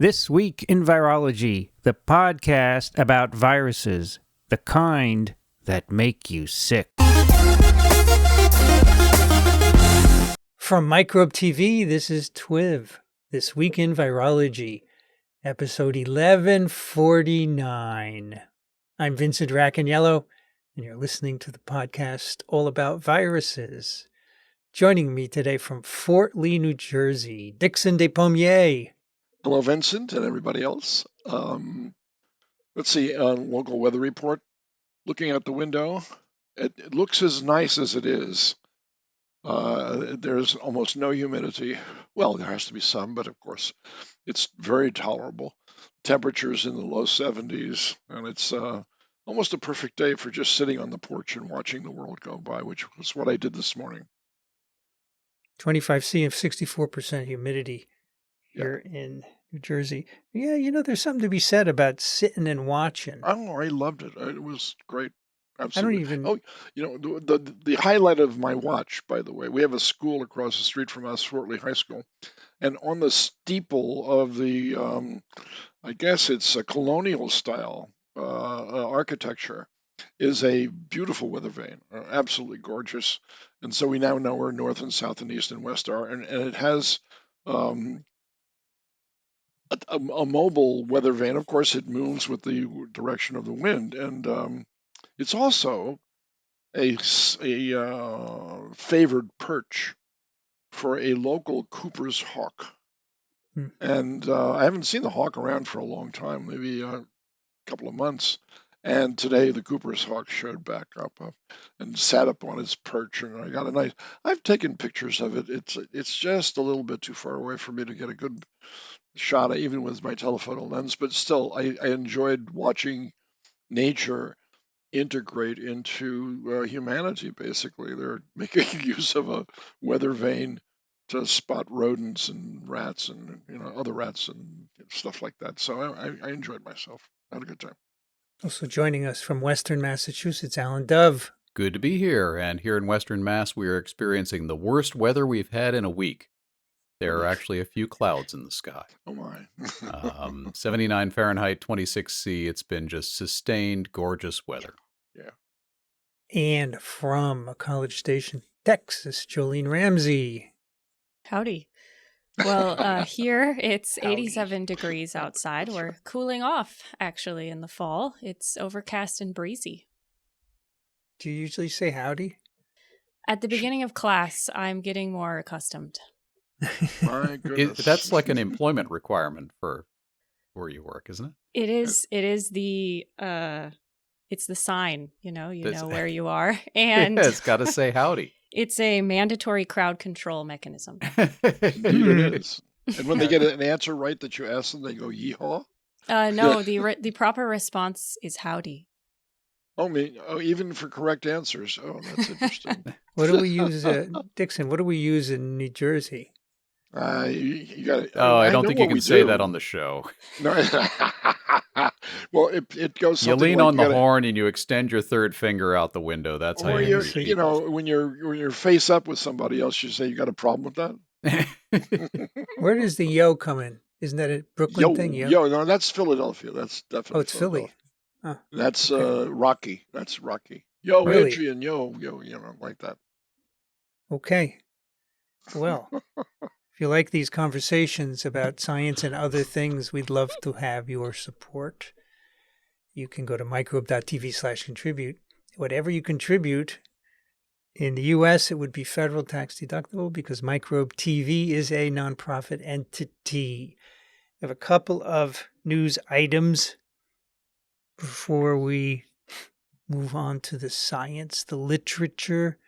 This Week in Virology, the podcast about viruses, the kind that make you sick. From Microbe TV, this is TWiV, This Week in Virology, episode 1149. I'm Vincent Racaniello, and you're listening to the podcast all about viruses. Joining me today from Fort Lee, New Jersey, Dixon Despommier. Hello, Vincent, and everybody else. Let's see, local weather report. Looking out the window, it looks as nice as it is. There's almost no humidity. Well, there has to be some, but of course, it's very tolerable. Temperatures in the low 70s, and it's almost a perfect day for just sitting on the porch and watching the world go by, which was what I did this morning. 25C and 64% humidity here in New Jersey. Yeah, you know, there's something to be said about sitting and watching. Oh, I loved it. It was great. Absolutely. I don't even... Oh, you know, the highlight of my watch, by the way, we have a school across the street from us, Fort Lee High School, and on the steeple of the, I guess it's a colonial style architecture, is a beautiful weather vane, absolutely gorgeous. And so we now know where north and south and east and west are, and it has a mobile weather vane. Of course, it moves with the direction of the wind, and it's also a favored perch for a local Cooper's hawk. And I haven't seen the hawk around for a long time, maybe a couple of months. And today the Cooper's hawk showed back up and sat up on its perch, and I got a nice. I've taken pictures of it. It's just a little bit too far away for me to get a good shot, even with my telephoto lens. But still, I enjoyed watching nature integrate into humanity. Basically, they're making use of a weather vane to spot rodents and rats and other rats and stuff like that. So I enjoyed myself. I had a good time. Also joining us from Western Massachusetts, Alan Dove. Good to be here. And here in Western Mass, we are experiencing the worst weather we've had in a week. There are actually a few clouds in the sky. Oh, my. 79 Fahrenheit, 26C. It's been just sustained, gorgeous weather. Yeah. And from College Station, Texas, Jolene Ramsey. Howdy. Well, here it's 87 degrees outside. We're cooling off, actually, in the fall. It's overcast and breezy. Do you usually say howdy? At the beginning of class, I'm getting more accustomed. My goodness. That's like an employment requirement for where you work, isn't it? It is. It is the. It's the sign. You know where you are, and it's got to say howdy. It's a mandatory crowd control mechanism. Indeed it is. And when they get an answer right that you ask them, they go yeehaw. No, the proper response is howdy. Oh, even for correct answers. Oh, that's interesting. What do we use, Dixon? What do we use in New Jersey? You got. I don't think you can say that on the show. No. Well, it goes. You lean on the horn and you extend your third finger out the window. That's how you. When you're face up with somebody else, you say you got a problem with that. Where does the yo come in? Isn't that a Brooklyn thing? Yo, no, that's Philadelphia. That's definitely. Oh, it's Philly. Oh. That's okay. Rocky. That's Rocky. Yo, really? Adrian, yo, like that. Okay. Well, if you like these conversations about science and other things, we'd love to have your support. You can go to microbe.tv/contribute. Whatever you contribute, in the U.S., it would be federal tax deductible because Microbe TV is a nonprofit entity. We have a couple of news items before we move on to the science, the literature.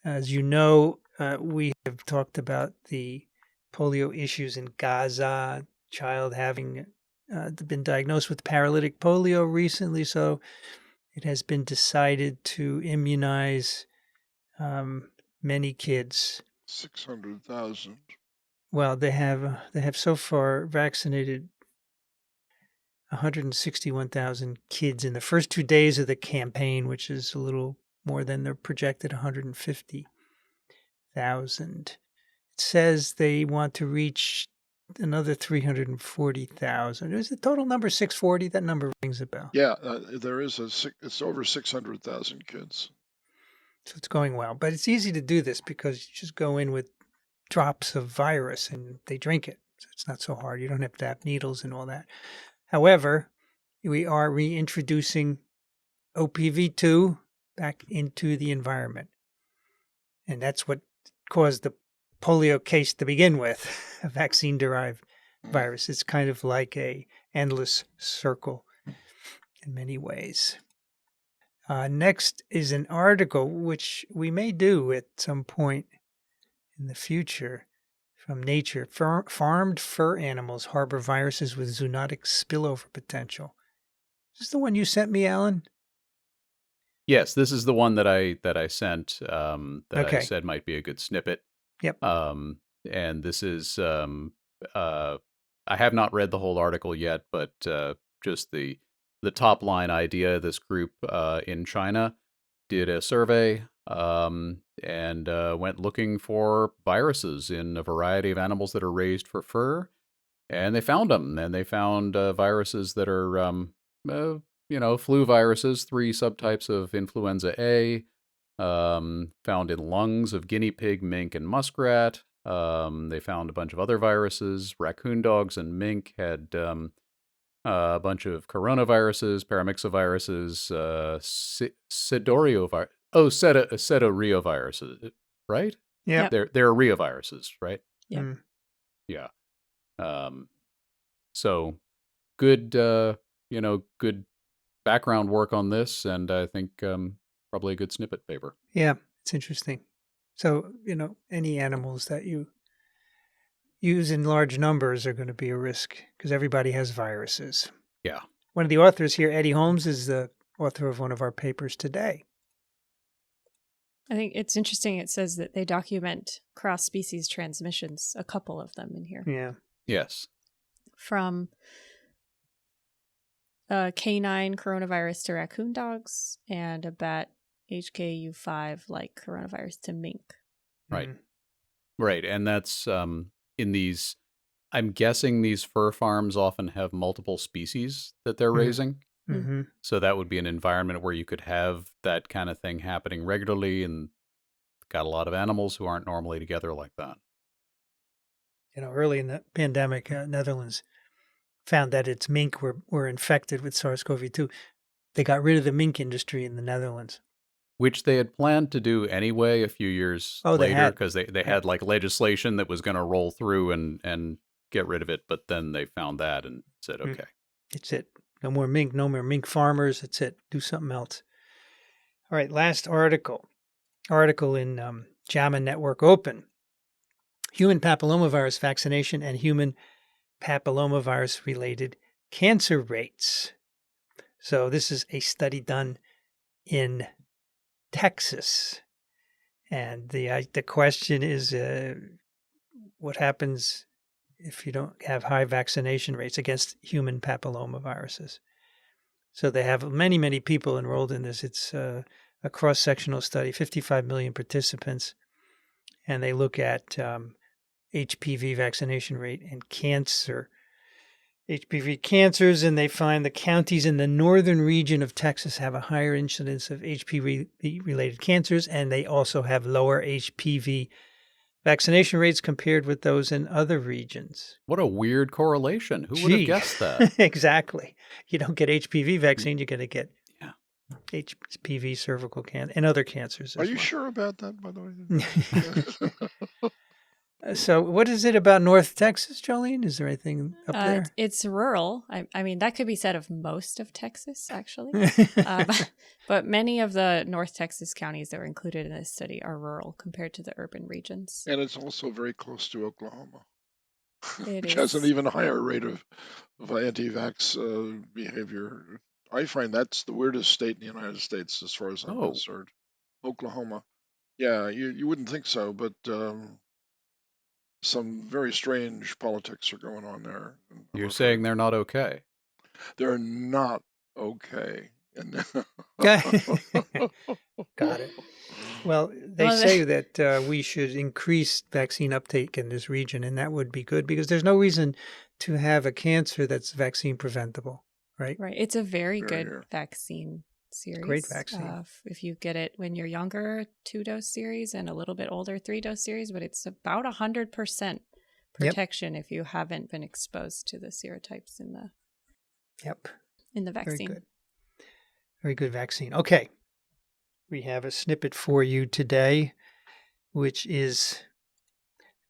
As you know, we have talked about the polio issues in Gaza, child having been diagnosed with paralytic polio recently, so it has been decided to immunize many kids. 600,000. Well, they have so far vaccinated 161,000 kids in the first 2 days of the campaign, which is a little more than their projected 150,000. It says they want to reach another 340,000. Is the total number 640? That number rings a bell. Yeah, there is it's over 600,000 kids. So it's going well. But it's easy to do this because you just go in with drops of virus and they drink it. So it's not so hard. You don't have to have needles and all that. However, we are reintroducing OPV2 back into the environment. And that's what caused the polio case to begin with, a vaccine-derived virus. It's kind of like a endless circle in many ways. Next is an article which we may do at some point in the future from Nature. Farmed fur animals harbor viruses with zoonotic spillover potential. Is this the one you sent me, Alan? Yes, this is the one that I sent that Okay. I said might be a good snippet. Yep. And this is I have not read the whole article yet, but just the top line idea. This group in China did a survey and went looking for viruses in a variety of animals that are raised for fur, and they found them. And they found viruses that are flu viruses, 3 subtypes of influenza A, found in lungs of guinea pig, mink, and muskrat. They found a bunch of other viruses. Raccoon dogs and mink had a bunch of coronaviruses, paramyxoviruses, cetorioviruses, right? Yeah. They're reoviruses, right? Yeah. Mm. Yeah. So good, good background work on this, and I think probably a good snippet paper. Yeah, it's interesting. So, any animals that you use in large numbers are going to be a risk because everybody has viruses. Yeah. One of the authors here, Eddie Holmes, is the author of one of our papers today. I think it's interesting. It says that they document cross-species transmissions, a couple of them in here. Yeah. Yes. From canine coronavirus to raccoon dogs and a bat HKU5 like coronavirus to mink. Right. Right. And that's in these, I'm guessing these fur farms often have multiple species that they're raising. Mm-hmm. So that would be an environment where you could have that kind of thing happening regularly, and got a lot of animals who aren't normally together like that. Early in the pandemic, Netherlands found that its mink were infected with SARS-CoV-2. They got rid of the mink industry in the Netherlands. Which they had planned to do anyway a few years later, because they had like legislation that was going to roll through and get rid of it, but then they found that and said, okay. It's it. No more mink farmers. It's it. Do something else. All right, last article in JAMA Network Open. Human papillomavirus vaccination and human papillomavirus-related cancer rates. So this is a study done in Texas. And the question is, what happens if you don't have high vaccination rates against human papillomaviruses? So they have many, many people enrolled in this. It's a cross-sectional study, 55 million participants. And they look at HPV vaccination rate and HPV cancers, and they find the counties in the northern region of Texas have a higher incidence of HPV-related cancers, and they also have lower HPV vaccination rates compared with those in other regions. What a weird correlation. Who would have guessed that? Exactly. You don't get HPV vaccine, you're going to get HPV, cervical cancer, and other cancers. Are you sure about that, by the way? So what is it about North Texas, Jolene? Is there anything up there? It's rural. I mean, that could be said of most of Texas, actually. But many of the North Texas counties that were included in this study are rural compared to the urban regions. And it's also very close to Oklahoma, Which has an even higher rate of anti-vax behavior. I find that's the weirdest state in the United States as far as I'm concerned. Oklahoma. Yeah, you wouldn't think so, but some very strange politics are going on there. You're saying they're not okay? They're not okay. Got it. Well, they Well, say that we should increase vaccine uptake in this region, and that would be good because there's no reason to have a cancer that's vaccine preventable, right? right. It's a very Here, good here. vaccine Great series. vaccine. If you get it when you're younger, 2-dose series, and a little bit older, 3-dose series, but it's about 100% Yep. protection if you haven't been exposed to the serotypes in Yep. the Very vaccine. good. Very good vaccine. Okay. We have a snippet for you today, which is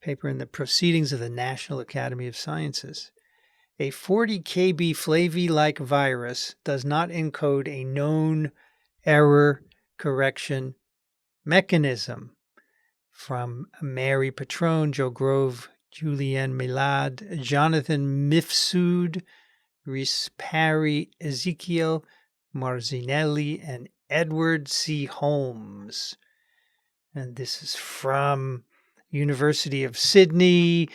a paper in the Proceedings of the National Academy of Sciences. A 40 kb flavi-like virus does not encode a known error correction mechanism. From Mary Patrone, Joe Grove, Julianne Milad, Jonathan Mifsud, Rhys Parry, Ezekiel Marzinelli, and Edward C. Holmes. And this is from University of Sydney,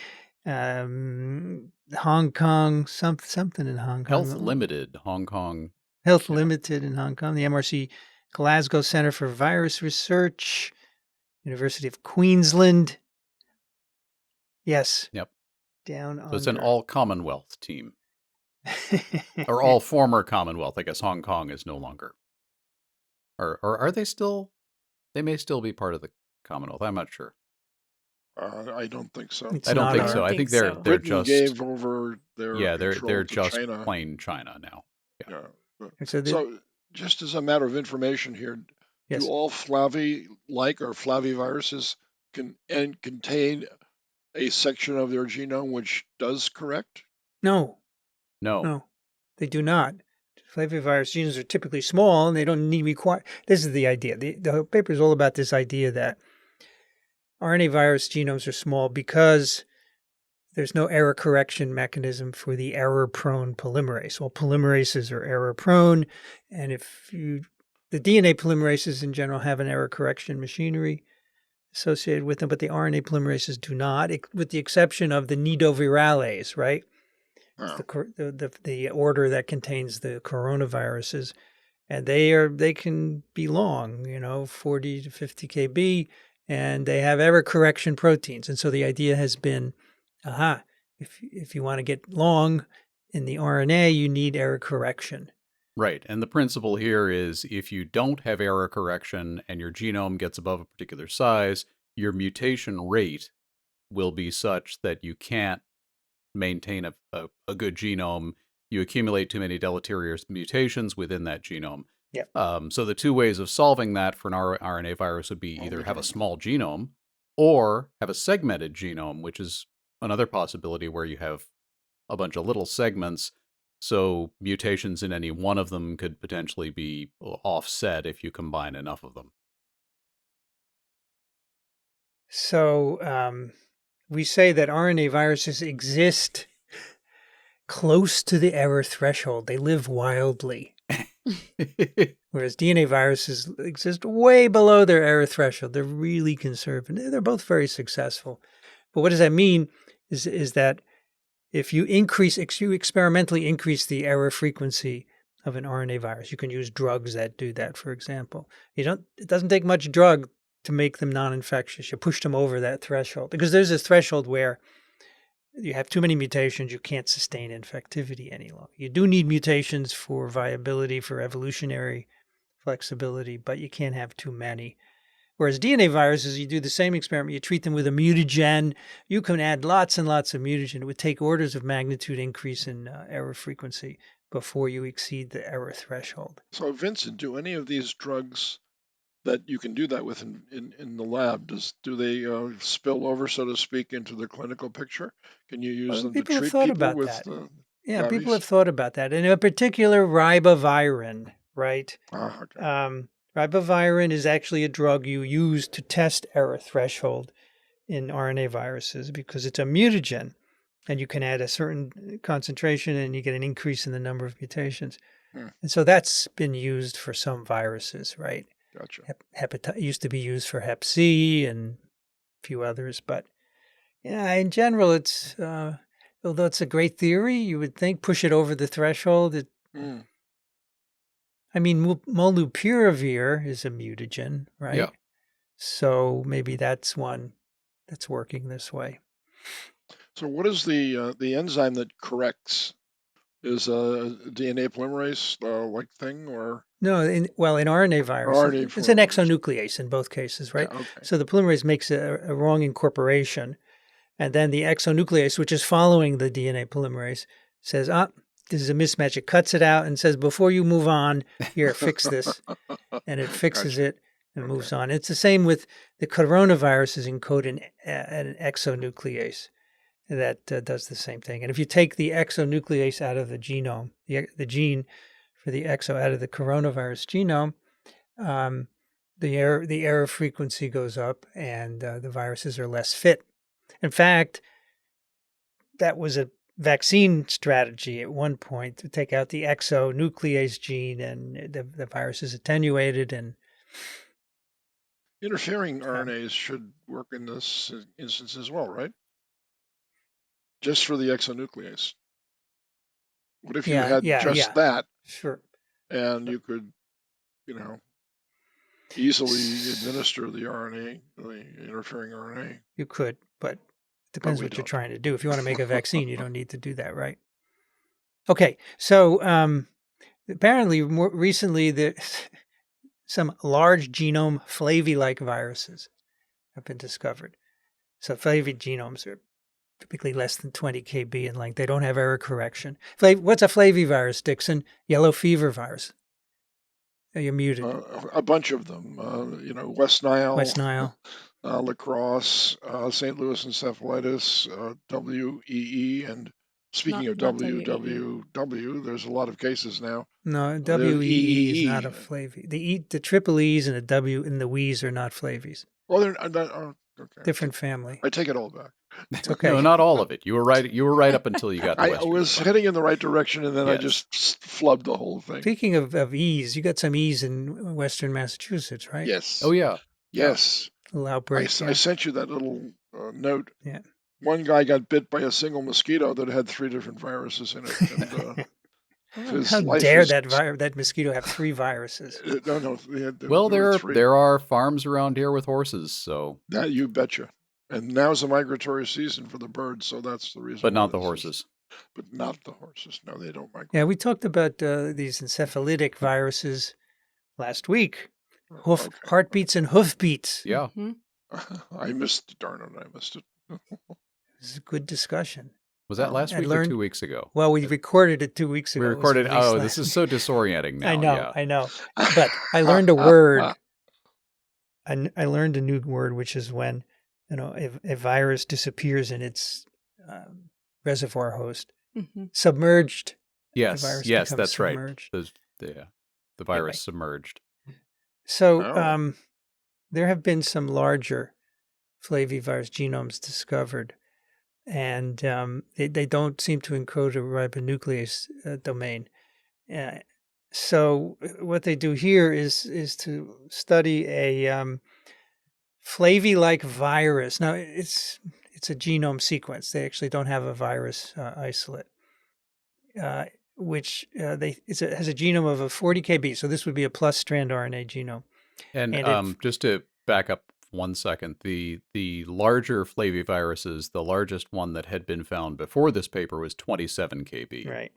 Hong Kong, something in Hong Kong. Health Limited, Hong Kong. Health Yeah. Limited in Hong Kong, the MRC Glasgow Center for Virus Research, University of Queensland. Yes. Yep. Down So it's an under. all Commonwealth team, or all former Commonwealth. I guess Hong Kong is no longer. Or are they still? They may still be part of the Commonwealth. I'm not sure. I don't think so. It's I don't not think our- so. I think think so. they're Britain just gave over their they're control to just China. plain China now. Yeah. So the- So, just as a matter of information here, yes. do all flavi-like or flaviviruses contain a section of their genome which does correct? No, No. no, they do not. Flavivirus genes are typically small and they don't need require. This is the idea. The paper is all about this idea that RNA virus genomes are small because there's no error correction mechanism for the error-prone polymerase. Well, polymerases are error-prone, and the DNA polymerases in general have an error correction machinery associated with them, but the RNA polymerases do not, with the exception of the nidovirales, right? Oh. It's the order that contains the coronaviruses, and they can be long, 40 to 50 kb, and they have error correction proteins. And so the idea has been, if you want to get long in the RNA, you need error correction. Right. And the principle here is if you don't have error correction and your genome gets above a particular size, your mutation rate will be such that you can't maintain a good genome. You accumulate too many deleterious mutations within that genome. Yep. So the two ways of solving that for an RNA virus would be either have a small genome or have a segmented genome, which is another possibility where you have a bunch of little segments. So mutations in any one of them could potentially be offset if you combine enough of them. So we say that RNA viruses exist close to the error threshold. They live wildly. Whereas DNA viruses exist way below their error threshold. They're really conservative. They're both very successful. But what does that mean is that if you experimentally increase the error frequency of an RNA virus, you can use drugs that do that, for example. It doesn't take much drug to make them non-infectious. You push them over that threshold because there's this threshold where you have too many mutations, you can't sustain infectivity any longer. You do need mutations for viability, for evolutionary flexibility, but you can't have too many. Whereas DNA viruses, you do the same experiment, you treat them with a mutagen, you can add lots and lots of mutagen. It would take orders of magnitude increase in error frequency before you exceed the error threshold. So, Vincent, do any of these drugs that you can do that with in the lab, do they spill over, so to speak, into the clinical picture? Can you use them to People have treat thought people about with that. the Yeah, people flavies? have thought about that. And in particular, ribavirin, right? Okay. Ribavirin is actually a drug you use to test error threshold in RNA viruses because it's a mutagen, and you can add a certain concentration and you get an increase in the number of mutations. And so that's been used for some viruses, right? Gotcha. It used to be used for Hep C and a few others, but yeah, in general, it's although it's a great theory, you would think push it over the threshold. I mean, molnupiravir is a mutagen, right? Yeah. So maybe that's one that's working this way. So what is the enzyme that corrects? Is a DNA polymerase like thing, or No, in RNA viruses, RNA it's an polymerase? exonuclease in both cases, right? Yeah, okay. So the polymerase makes a wrong incorporation, and then the exonuclease, which is following the DNA polymerase, says, this is a mismatch. It cuts it out and says, before you move on, here, fix this. And it fixes Gotcha. it and moves on. It's the same with the coronavirus is encoded in an exonuclease that does the same thing. And if you take the exonuclease out of the genome, the gene for the exo out of the coronavirus genome, the error frequency goes up and the viruses are less fit. In fact, that was a vaccine strategy at one point to take out the exonuclease gene, and the virus is attenuated. And Interfering RNAs should work in this instance as well, right? Just for the exonuclease. What if you had just that? Sure. And you could, easily administer the RNA, the interfering RNA. You could, but it depends what you're trying to do. If you want to make a vaccine, you don't need to do that, right? Okay, so apparently more recently some large genome flavi-like viruses have been discovered. So flavi genomes are typically less than 20 kb in length. They don't have error correction. What's a flavivirus, Dixon? Yellow fever virus. You're muted. A bunch of them. West Nile. Lacrosse, St. Louis encephalitis, WEE, and speaking of WWW, there's a lot of cases now. No, WEE is not a flavy. The triple E's and the W and the We's are not flavies. Well, they're not. Okay. Different family. I take it all back. It's okay. No, not all of it. You were right. You were right up until you got to I was heading in the right direction, and then I just flubbed the whole thing. Speaking of E's, you got some E's in Western Massachusetts, right? Yes. Oh, yeah. Yes. Outbreak. I sent you that little note. Yeah. One guy got bit by a single mosquito that had 3 different viruses in it. And, how dare that mosquito have 3 viruses? No. Well, there are farms around here with horses, so that you betcha. And now's the migratory season for the birds, so that's the reason. But not the horses. But not the horses. No, they don't migrate. Yeah, we talked about these encephalitic viruses last week. Heartbeats and hoofbeats. Yeah. I missed it. Darn it, I missed it. This is a good discussion. Was that last week or 2 weeks ago? Well, we recorded it 2 weeks ago. We recorded. Oh, this is so disorienting now. I know. But I learned a word. I learned a new word, which is when a virus disappears in its reservoir host, submerged. Yes, that's submerged. Right. The virus submerged. So there have been some larger flavivirus genomes discovered, and they don't seem to encode a ribonuclease domain. So what they do here is to study a flavi-like virus. Now it's a genome sequence. They actually don't have a virus isolate, which has a genome of a 40 kb. So this would be a plus strand RNA genome. And just to back up 1 second, the larger flaviviruses, the largest one that had been found before this paper was 27 kb. Right.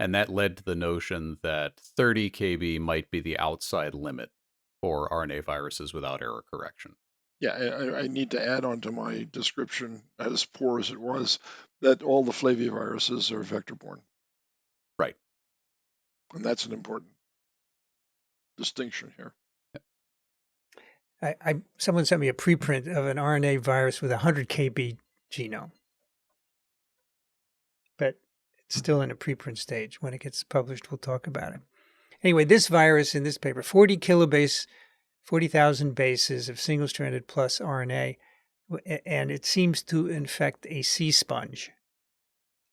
And that led to the notion that 30 kb might be the outside limit for RNA viruses without error correction. Yeah, I need to add on to my description, as poor as it was, that all the flaviviruses are vector-borne. Right. And that's an important distinction here. Someone sent me a preprint of an RNA virus with 100 kb genome, but it's still in a preprint stage. When it gets published, we'll talk about it. Anyway, this virus in this paper, 40,000 bases of single-stranded plus RNA, and it seems to infect a sea sponge,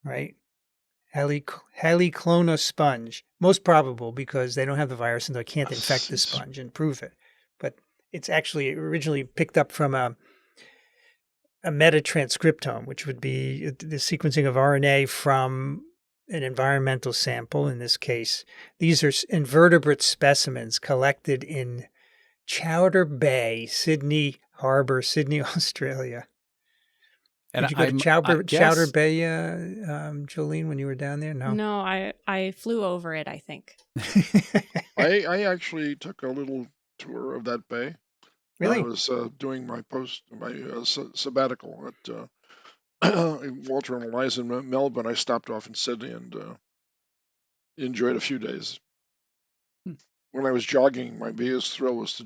right? Heliclona sponge, most probable because they don't have the virus and they can't infect the sponge and prove it. But it's actually originally picked up from a metatranscriptome, which would be the sequencing of RNA from an environmental sample. In this case, these are invertebrate specimens collected in Chowder Bay, Sydney Harbor, Sydney, Australia. And Did you go to I Chowder guess Bay, Jolene, when you were down there? No. No, I flew over it, I think. I actually took a little tour of that bay. Really? I was doing my sabbatical at Walter and Eliza in Melbourne. I stopped off in Sydney and enjoyed a few days. When I was jogging, my biggest thrill was to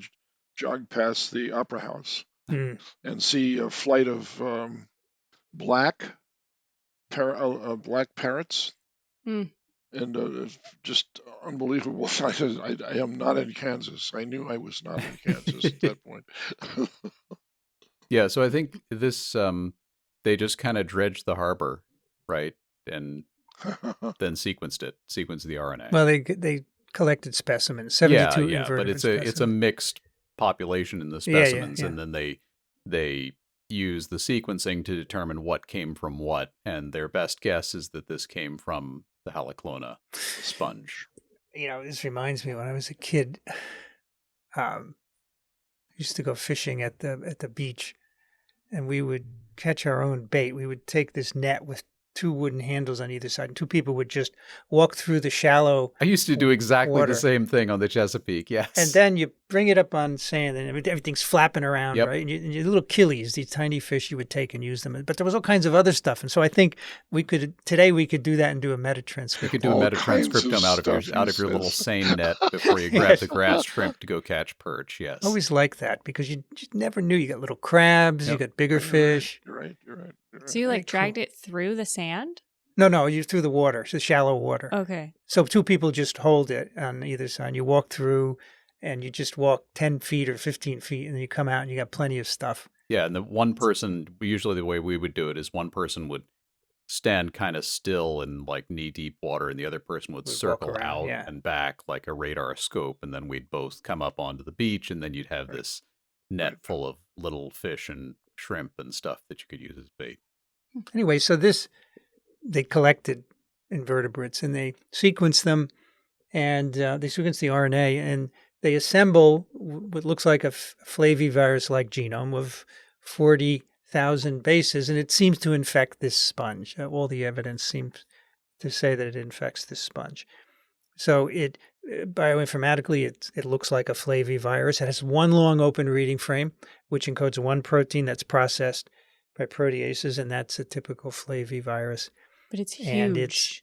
jog past the Opera House and see a flight of black parrots, and it's just unbelievable. I am not in Kansas. I knew I was not in Kansas at that point. Yeah, so I think this they just kind of dredged the harbor, right, and then sequenced the RNA. Well, they collected specimens, 72 yeah, but invertebrate specimens. it's a mixed population in the specimens, and then they use the sequencing to determine what came from what, and their best guess is that this came from the Haloclona sponge. This reminds me when I was a kid. I used to go fishing at the beach, and we would catch our own bait. We would take this net with two wooden handles on either side, and two people would just walk through the shallow I used to do exactly water. the same thing on the Chesapeake, yes. And then you bring it up on sand, and everything's flapping around, right? And your little killies, these tiny fish, you would take and use them. But there was all kinds of other stuff, and so I think today we could do that and do a metatranscriptome. You could do a metatranscriptome out of your little seine net before you grab the grass shrimp to go catch perch. Yes, always like that because you just never knew. You got little crabs, you got bigger fish. You're right. So you dragged it through the sand? No, you through the water. It's shallow water. Okay. So two people just hold it on either side. You walk through, and you just walk 10 feet or 15 feet, and then you come out, and you got plenty of stuff. Yeah, and the one person, usually the way we would do it is one person would stand kind of still in knee-deep water, and the other person would circle out and back like a radar scope, and then we'd both come up onto the beach, and then you'd have this net full of little fish and shrimp and stuff that you could use as bait. Anyway, so they collected invertebrates and they sequenced them, and they sequenced the RNA, and they assemble what looks like a flavivirus-like genome of 40,000 bases, and it seems to infect this sponge. All the evidence seems to say that it infects this sponge. So bioinformatically, it looks like a flavivirus. It has one long open reading frame, which encodes one protein that's processed by proteases, and that's a typical flavivirus. But it's huge. And it's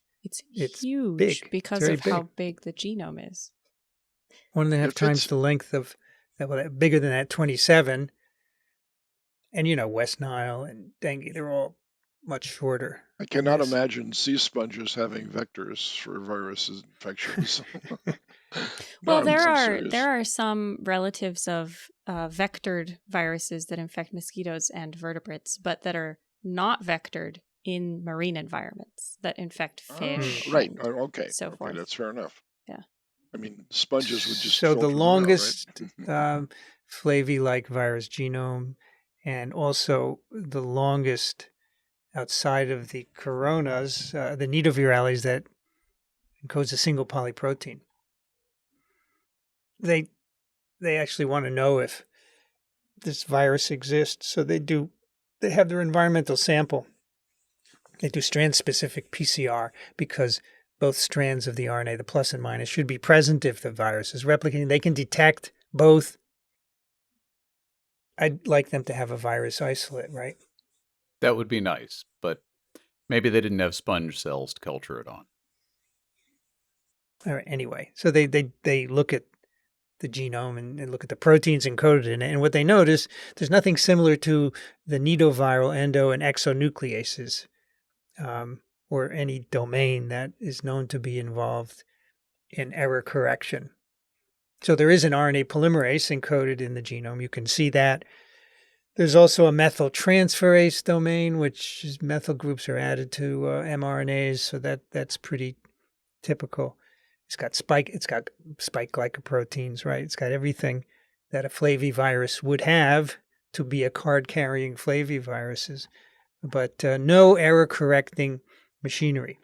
huge big. because of how big the genome is. 1.5 times the length of that, bigger than that 27. And West Nile and dengue, they're all much shorter. I cannot imagine sea sponges having vectors for virus infections. Well, there are some relatives of vectored viruses that infect mosquitoes and vertebrates, but that are not vectored in marine environments that infect fish. Right. Okay. So forth. That's fair enough. Yeah. I mean, sponges would just. So the longest flavi-like virus genome, and also the longest outside of the coronas, the nidovirales that encodes a single polyprotein. They actually want to know if this virus exists, so they have their environmental sample. They do strand-specific PCR because both strands of the RNA, the plus and minus, should be present if the virus is replicating. They can detect both. I'd like them to have a virus isolate, right? That would be nice, but maybe they didn't have sponge cells to culture it on. All right, anyway, so they look at the genome and look at the proteins encoded in it, and what they notice, there's nothing similar to the nidoviral endo and exonucleases, or any domain that is known to be involved in error correction. So there is an RNA polymerase encoded in the genome. You can see that. There's also a methyltransferase domain, which is methyl groups are added to mRNAs, so that's pretty typical. It's got spike glycoproteins, right? It's got everything that a flavivirus would have to be a card-carrying flaviviruses, but no error-correcting machinery.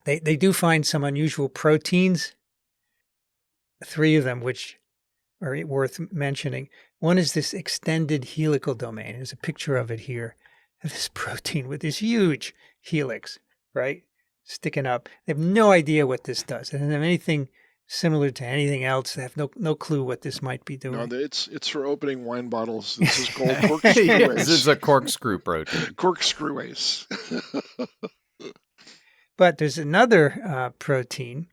They do find some unusual proteins, 3 of them, which are worth mentioning. One is this extended helical domain. There's a picture of it here. This protein with this huge helix, right, sticking up. They have no idea what this does. It doesn't have anything similar to anything else. They have no clue what this might be doing. No, it's for opening wine bottles. This is called corkscrew Yes, ace. this is a corkscrew protein. Corkscrew ace. But there's another protein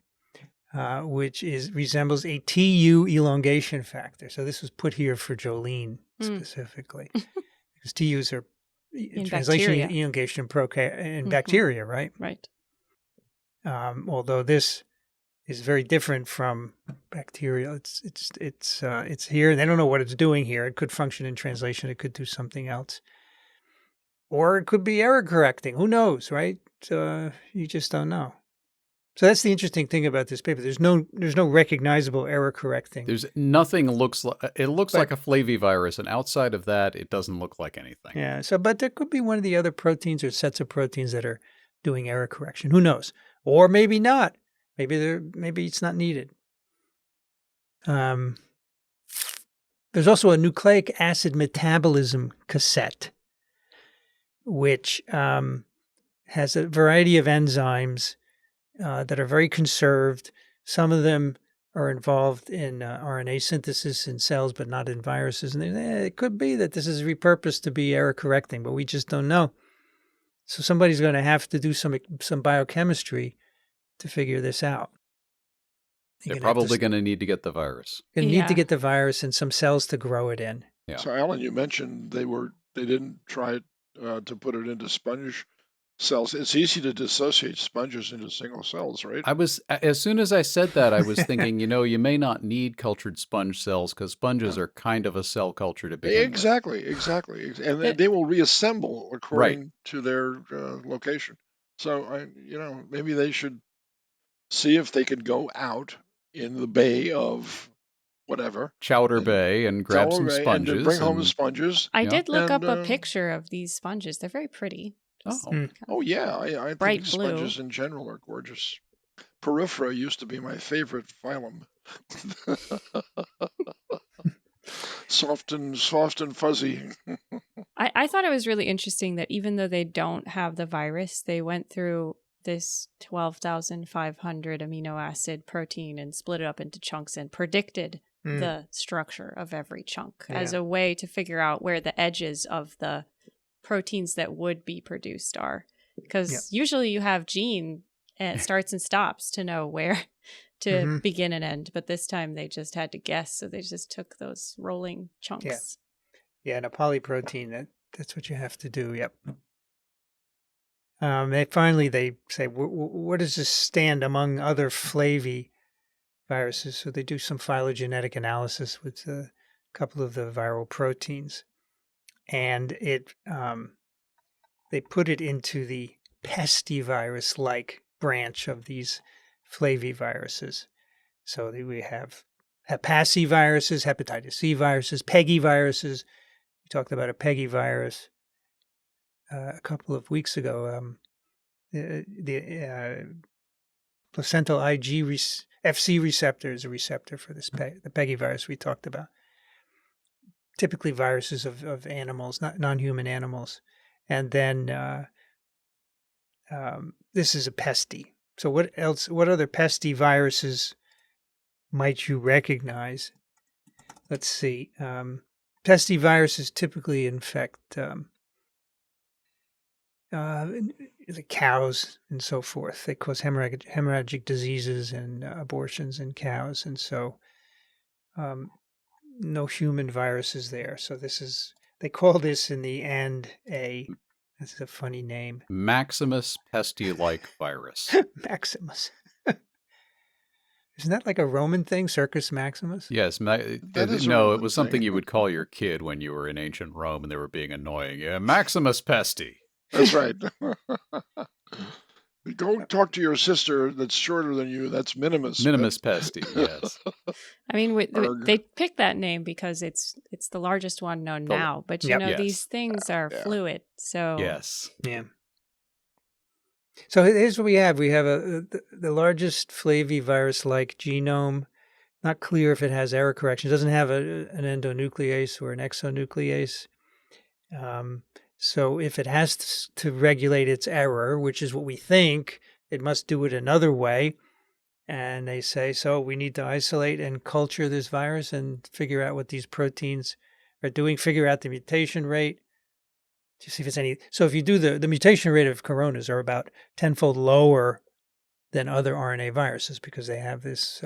which resembles a TU elongation factor. So this was put here for Jolene specifically, because TUs are in translation bacteria. elongation in bacteria, right? Right. Although this is very different from bacterial. It's here, and they don't know what it's doing here. It could function in translation. It could do something else, or it could be error correcting. Who knows, right? You just don't know. So that's the interesting thing about this paper. There's no recognizable error correcting. There's nothing looks like it looks like a flavivirus, and outside of that, it doesn't look like anything. Yeah. So, but there could be one of the other proteins or sets of proteins that are doing error correction. Who knows? Or maybe not. Maybe it's not needed. There's also a nucleic acid metabolism cassette, which has a variety of enzymes that are very conserved. Some of them are involved in RNA synthesis in cells, but not in viruses. And it could be that this is repurposed to be error correcting, but we just don't know. So somebody's going to have to do some biochemistry to figure this out. They're probably going to need to get the virus. Going to need to get the virus and some cells to grow it in. Yeah. So, Alan, you mentioned they didn't try to put it into sponge cells. It's easy to dissociate sponges into single cells, right? As soon as I said that, I was thinking, you may not need cultured sponge cells because sponges are kind of a cell culture to begin Exactly. And they will reassemble according to their location. So, maybe they should see if they could go out in the bay of whatever. Chowder Bay and grab some sponges. And bring home the sponges. I did look up a picture of these sponges. They're very pretty. Oh yeah, I think sponges in general are gorgeous. Porifera used to be my favorite phylum. soft and fuzzy. I thought it was really interesting that even though they don't have the virus, they went through this 12,500 amino acid protein and split it up into chunks and predicted the structure of every chunk as a way to figure out where the edges of the proteins that would be produced are. Because usually you have gene and starts and stops to know where to begin and end. But this time they just had to guess. So they just took those rolling chunks. Yeah, and a polyprotein, that's what you have to do. Yep. They say, where does this stand among other flaviviruses? So they do some phylogenetic analysis with a couple of the viral proteins, and they put it into the pestivirus-like branch of these flaviviruses. So we have hepaciviruses, hepatitis C viruses, pegiviruses. We talked about a pegivirus a couple of weeks ago. The placental FC receptor is a receptor for this the pegivirus we talked about. Typically viruses of animals, not non-human animals. And then this is a pesty. So what other pesty viruses might you recognize? Let's see. Pesty viruses typically infect the cows and so forth. They cause hemorrhagic diseases and abortions in cows. And so no human viruses there. So they call this in the end this is a funny name. Maximus pesty-like virus. Maximus. Isn't that like a Roman thing, Circus Maximus? Yes. It was something you would call your kid when you were in ancient Rome and they were being annoying. Yeah, Maximus pesty. That's right. Go talk to your sister that's shorter than you. That's Minimus. Minimus pesty, yes. I mean, they picked that name because it's the largest one known now. But, these things are fluid. So yes. Yeah. So here's what we have. We have the largest flavivirus-like genome. not clear if it has error correction. It doesn't have an endonuclease or an exonuclease. So if it has to regulate its error, which is what we think, it must do it another way. And they say, so we need to isolate and culture this virus and figure out what these proteins are doing, figure out the mutation rate to see if it's any. So if you do the mutation rate of coronas are about 10-fold lower than other RNA viruses because they have this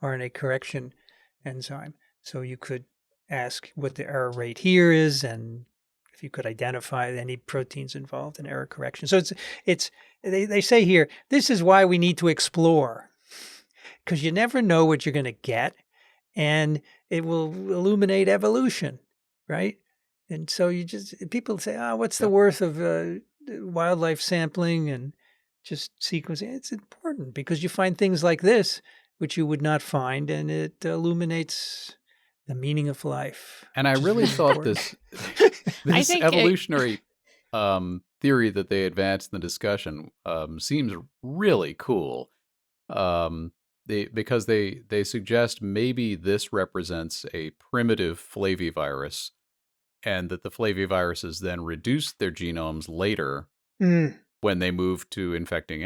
RNA correction enzyme. So you could ask what the error rate here is and if you could identify any proteins involved in error correction. So they say here, this is why we need to explore, because you never know what you're going to get, and it will illuminate evolution, right? And so people say, what's the worth of wildlife sampling and just sequencing? It's important because you find things like this, which you would not find, and it illuminates the meaning of life. And I really thought this evolutionary theory that they advanced in the discussion seems really cool. Because they suggest maybe this represents a primitive flavivirus, and that the flaviviruses then reduce their genomes later when they move to infecting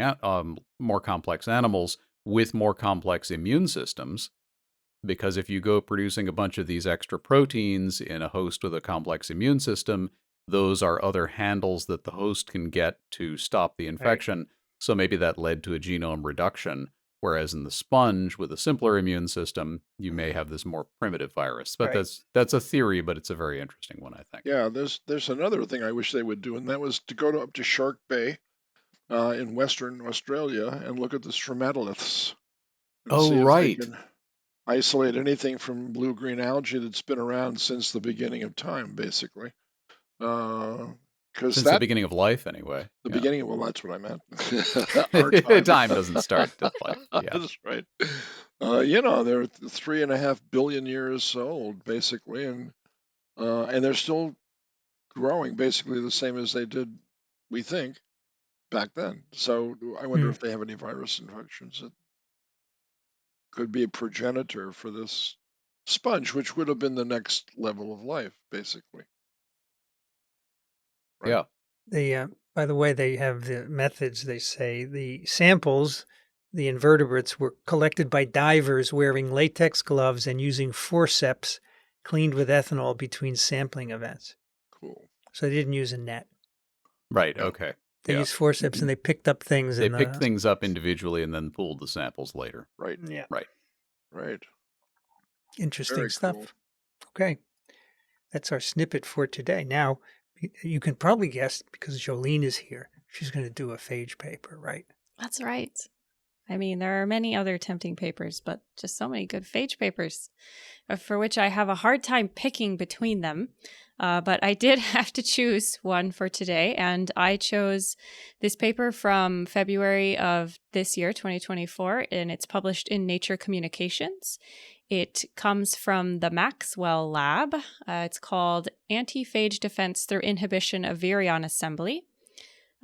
more complex animals with more complex immune systems. Because if you go producing a bunch of these extra proteins in a host with a complex immune system, those are other handles that the host can get to stop the infection. Right. So maybe that led to a genome reduction. Whereas in the sponge with a simpler immune system, you may have this more primitive virus. But that's a theory, but it's a very interesting one, I think. Yeah, there's another thing I wish they would do, and that was to go up to Shark Bay in Western Australia and look at the stromatoliths. Oh, right. They can isolate anything from blue-green algae that's been around since the beginning of time, basically. Since the beginning of life, anyway. The beginning of, well, that's what I meant. Time doesn't start till life. Yeah. That's right. They're 3.5 billion years old, basically, and they're still growing basically the same as they did, we think, back then. So I wonder if they have any virus infections that could be a progenitor for this sponge, which would have been the next level of life, basically. Right? Yeah. By the way, they have the methods. They say the samples, the invertebrates, were collected by divers wearing latex gloves and using forceps cleaned with ethanol between sampling events. Cool. So they didn't use a net. Right. Okay. They used forceps and they picked up things. They picked things up individually and then pulled the samples later. Right. Yeah. Right. Interesting Very stuff. Cool. Okay. That's our snippet for today. Now, you can probably guess, because Jolene is here, she's going to do a phage paper, right? That's right. I mean, there are many other tempting papers, but just so many good phage papers for which I have a hard time picking between them. But I did have to choose one for today, and I chose this paper from February of this year, 2024, and it's published in Nature Communications. It comes from the Maxwell Lab. It's called Antiphage Defense Through Inhibition of Virion Assembly.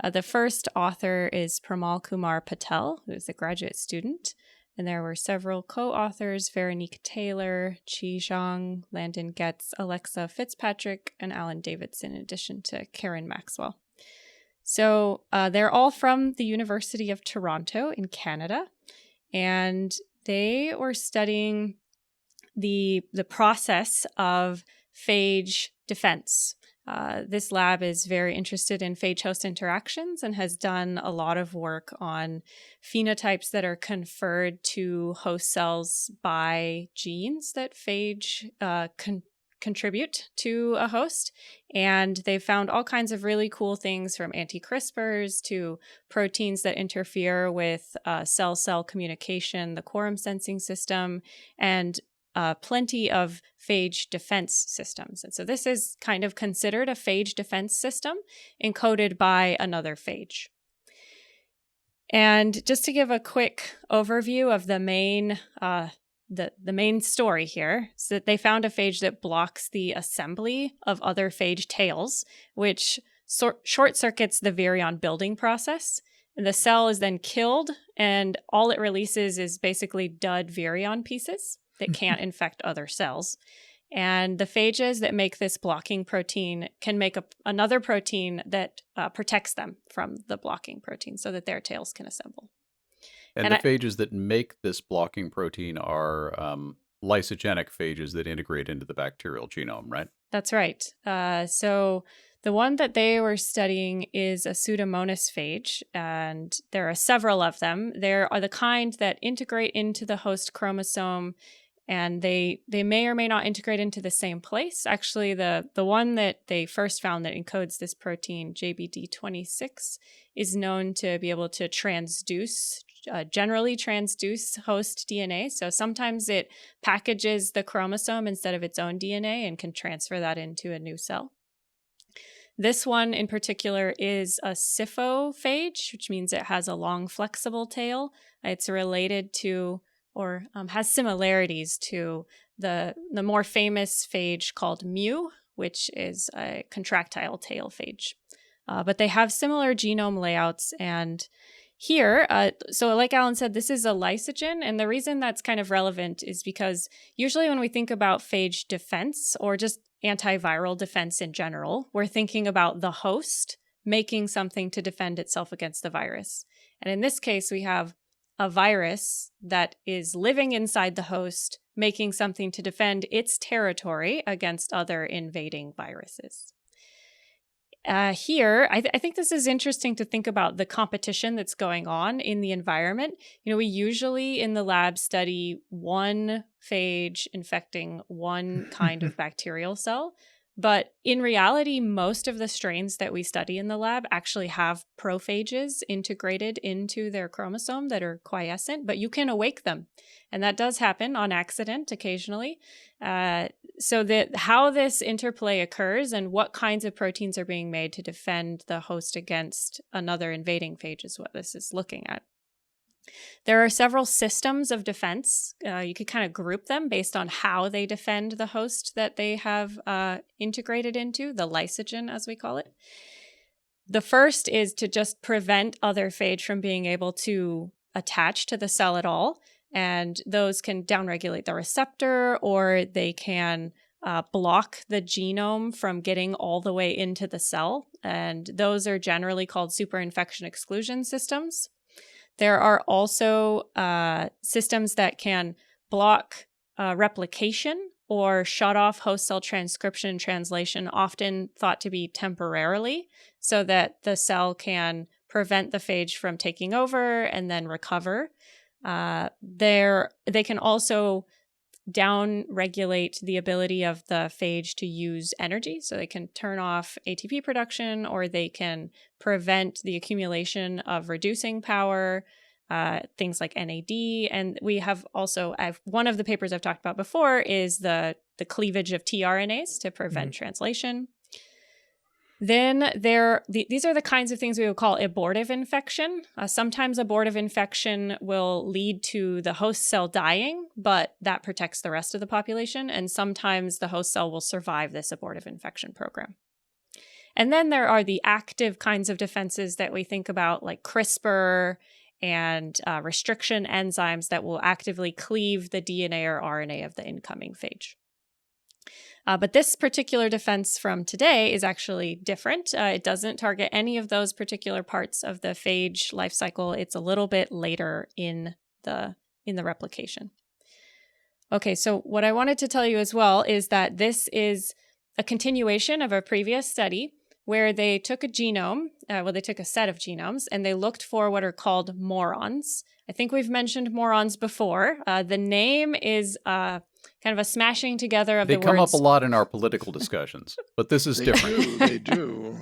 The first author is Pramal Kumar Patel, who is a graduate student. And there were several co-authors, Veronique Taylor, Chi Zhang, Landon Getz, Alexa Fitzpatrick, and Alan Davidson, in addition to Karen Maxwell. So they're all from the University of Toronto in Canada. And they were studying the process of phage defense. This lab is very interested in phage-host interactions and has done a lot of work on phenotypes that are conferred to host cells by genes that phage contribute to a host. And they've found all kinds of really cool things, from anti-CRISPRs to proteins that interfere with cell-cell communication, the quorum sensing system, and plenty of phage defense systems. And so this is kind of considered a phage defense system encoded by another phage. And just to give a quick overview of the main story here, is that they found a phage that blocks the assembly of other phage tails, which short circuits the virion building process. And the cell is then killed, and all it releases is basically dud virion pieces. that can't infect other cells. And the phages that make this blocking protein can make another protein that protects them from the blocking protein so that their tails can assemble. And the phages that make this blocking protein are lysogenic phages that integrate into the bacterial genome, right? That's right. So the one that they were studying is a Pseudomonas phage, and there are several of them. There are the kind that integrate into the host chromosome, and they may or may not integrate into the same place. Actually, the one that they first found that encodes this protein, JBD26, is known to be able to generally transduce host DNA. So sometimes it packages the chromosome instead of its own DNA and can transfer that into a new cell. This one in particular is a syphophage, which means it has a long flexible tail. It's related to or has similarities to the more famous phage called mu, which is a contractile tail phage. But they have similar genome layouts. And here, so like Alan said, this is a lysogen. And the reason that's kind of relevant is because usually when we think about phage defense or just antiviral defense in general, we're thinking about the host making something to defend itself against the virus. And in this case, we have a virus that is living inside the host, making something to defend its territory against other invading viruses. Here, I think this is interesting to think about the competition that's going on in the environment. We usually in the lab study one phage infecting one kind of bacterial cell. But in reality, most of the strains that we study in the lab actually have prophages integrated into their chromosome that are quiescent, but you can awake them. And that does happen on accident occasionally. So that how this interplay occurs and what kinds of proteins are being made to defend the host against another invading phage is what this is looking at. There are several systems of defense. You could kind of group them based on how they defend the host that they have integrated into, the lysogen, as we call it. The first is to just prevent other phage from being able to attach to the cell at all. And those can downregulate the receptor, or they can block the genome from getting all the way into the cell. And those are generally called superinfection exclusion systems. There are also systems that can block replication or shut off host cell transcription and translation, often thought to be temporarily, so that the cell can prevent the phage from taking over and then recover. They can also down-regulate the ability of the phage to use energy. So they can turn off ATP production, or they can prevent the accumulation of reducing power, things like NAD. And we have also, one of the papers I've talked about before is the cleavage of tRNAs to prevent translation. Then these are the kinds of things we would call abortive infection. Sometimes abortive infection will lead to the host cell dying, but that protects the rest of the population. And sometimes the host cell will survive this abortive infection program. And then there are the active kinds of defenses that we think about, like CRISPR and restriction enzymes that will actively cleave the DNA or RNA of the incoming phage. But this particular defense from today is actually different. It doesn't target any of those particular parts of the phage life cycle. It's a little bit later in the replication. Okay, so what I wanted to tell you as well is that this is a continuation of a previous study where they took a genome, they took a set of genomes, and they looked for what are called morons. I think we've mentioned morons before. The name is kind of a smashing together of the words. They come up a lot in our political discussions, but this is different. They do.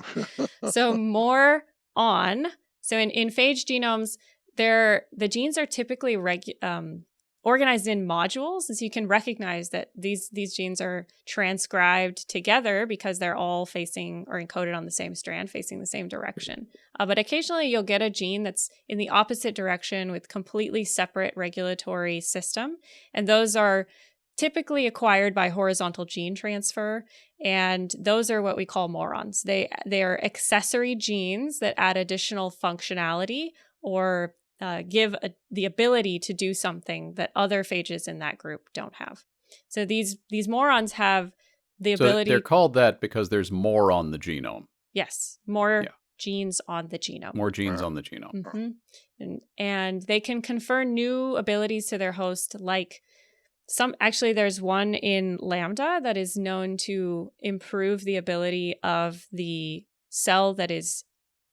So moron. So in phage genomes, the genes are typically organized in modules, and so you can recognize that these genes are transcribed together because they're all facing or encoded on the same strand, facing the same direction. But occasionally you'll get a gene that's in the opposite direction with completely separate regulatory system, and those are typically acquired by horizontal gene transfer, and those are what we call morons. They are accessory genes that add additional functionality or give the ability to do something that other phages in that group don't have. So these morons have the ability. So they're called that because there's more on the genome. Yes, more genes on the genome. More genes on the genome. Mm-hmm. And they can confer new abilities to their host, like there's one in Lambda that is known to improve the ability of the cell that is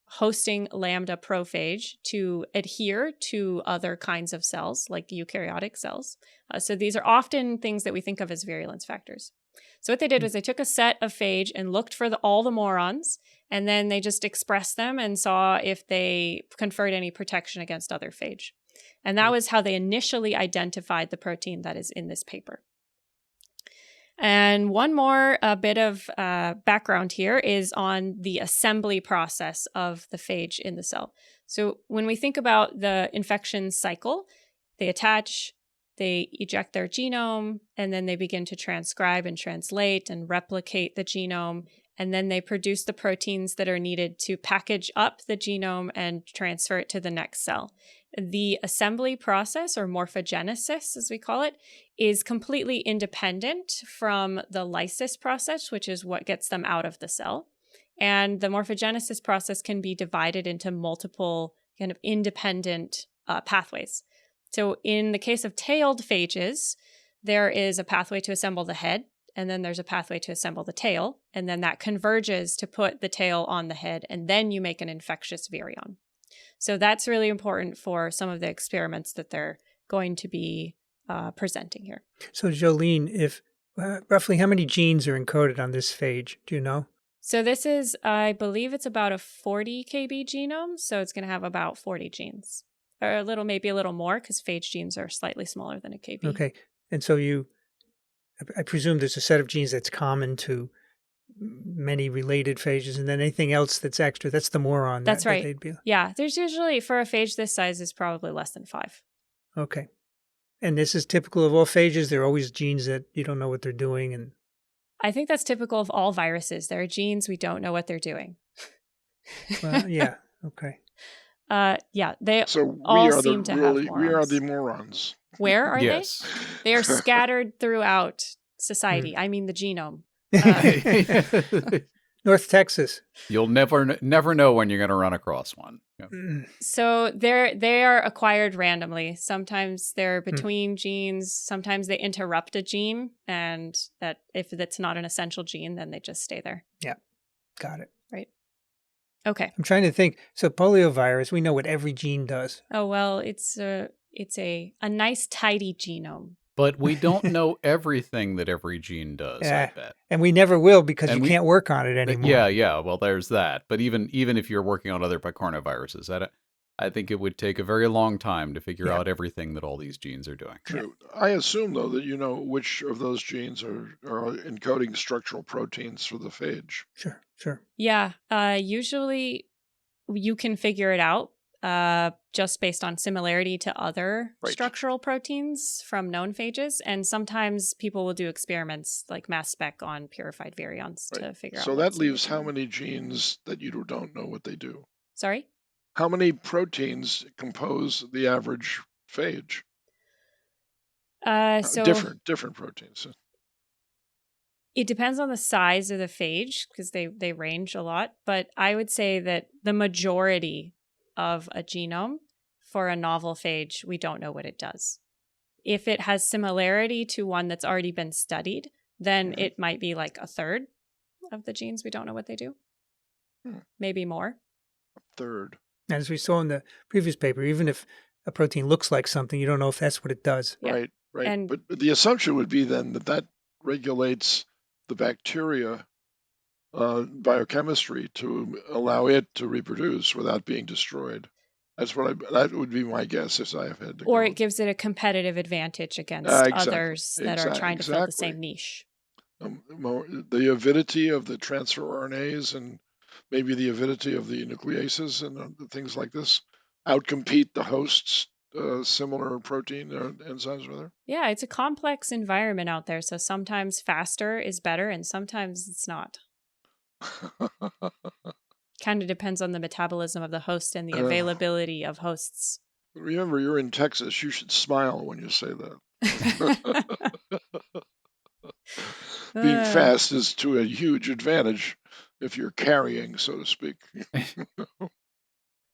hosting Lambda prophage to adhere to other kinds of cells, like eukaryotic cells. So these are often things that we think of as virulence factors. So what they did was they took a set of phage and looked for all the morons, and then they just expressed them and saw if they conferred any protection against other phage. And that was how they initially identified the protein that is in this paper. And one more bit of background here is on the assembly process of the phage in the cell. So when we think about the infection cycle, they attach, they eject their genome, and then they begin to transcribe and translate and replicate the genome. And then they produce the proteins that are needed to package up the genome and transfer it to the next cell. The assembly process, or morphogenesis as we call it, is completely independent from the lysis process, which is what gets them out of the cell. And the morphogenesis process can be divided into multiple kind of independent pathways. So in the case of tailed phages, there is a pathway to assemble the head, and then there's a pathway to assemble the tail, and then that converges to put the tail on the head, and then you make an infectious virion. So that's really important for some of the experiments that they're going to be presenting here. So Jolene, if roughly how many genes are encoded on this phage? Do you know? So this is, I believe it's about a 40 kb genome, so it's going to have about 40 genes. Or maybe a little more, because phage genes are slightly smaller than a kb. Okay. And so I presume there's a set of genes that's common to many related phages, and then anything else that's extra, that's the moron. That's right. Yeah, there's usually, for a phage this size, is probably less than 5. Okay. And this is typical of all phages? There are always genes that you don't know what they're doing? And I think that's typical of all viruses. There are genes we don't know what they're doing. Well, yeah. Okay. Yeah, they so all seem to have morons. We are the morons. Where are yes. they? They are scattered throughout society. I mean the genome. North Texas. You'll never know when you're going to run across one. Yeah. So they are acquired randomly. Sometimes they're between genes. Sometimes they interrupt a gene, and that if that's not an essential gene, then they just stay there. Yeah, got it. Right. Okay. I'm trying to think. So poliovirus, we know what every gene does. Oh well, it's a nice tidy genome. But we don't know everything that every gene does, I bet. And we never will, because you can't work on it anymore. Yeah. Well, there's that. But even if you're working on other picornaviruses, I think it would take a very long time to figure out everything that all these genes are doing. True. I assume, though, that you know which of those genes are encoding structural proteins for the phage. Sure. Yeah. Usually you can figure it out. Just based on similarity to other structural proteins from known phages. And sometimes people will do experiments like mass spec on purified virions to figure out. So that leaves how many genes that you don't know what they do? Sorry? How many proteins compose the average phage? So different proteins. It depends on the size of the phage, because they range a lot. But I would say that the majority of a genome for a novel phage, we don't know what it does. If it has similarity to one that's already been studied, then it might be like a third of the genes. We don't know what they do. Maybe more. A third. As we saw in the previous paper, even if a protein looks like something, you don't know if that's what it does. Yeah. Right. But the assumption would be then that regulates the bacteria biochemistry to allow it to reproduce without being destroyed. That would be my guess if I had to. Or it gives it a competitive advantage against others that are trying to fill the same niche. The avidity of the transfer RNAs and maybe the avidity of the nucleases and things like this outcompete the host's similar protein enzymes with her. Yeah, it's a complex environment out there. So sometimes faster is better and sometimes it's not. Kind of depends on the metabolism of the host and the availability of hosts. Remember, you're in Texas. You should smile when you say that. Being fast is to a huge advantage if you're carrying, so to speak.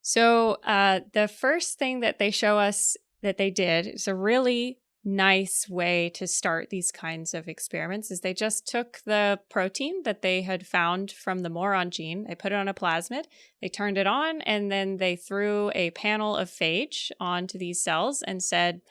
So the first thing that they show us that they did is a really nice way to start these kinds of experiments is they just took the protein that they had found from the moron gene, they put it on a plasmid, they turned it on, and then they threw a panel of phage onto these cells and said,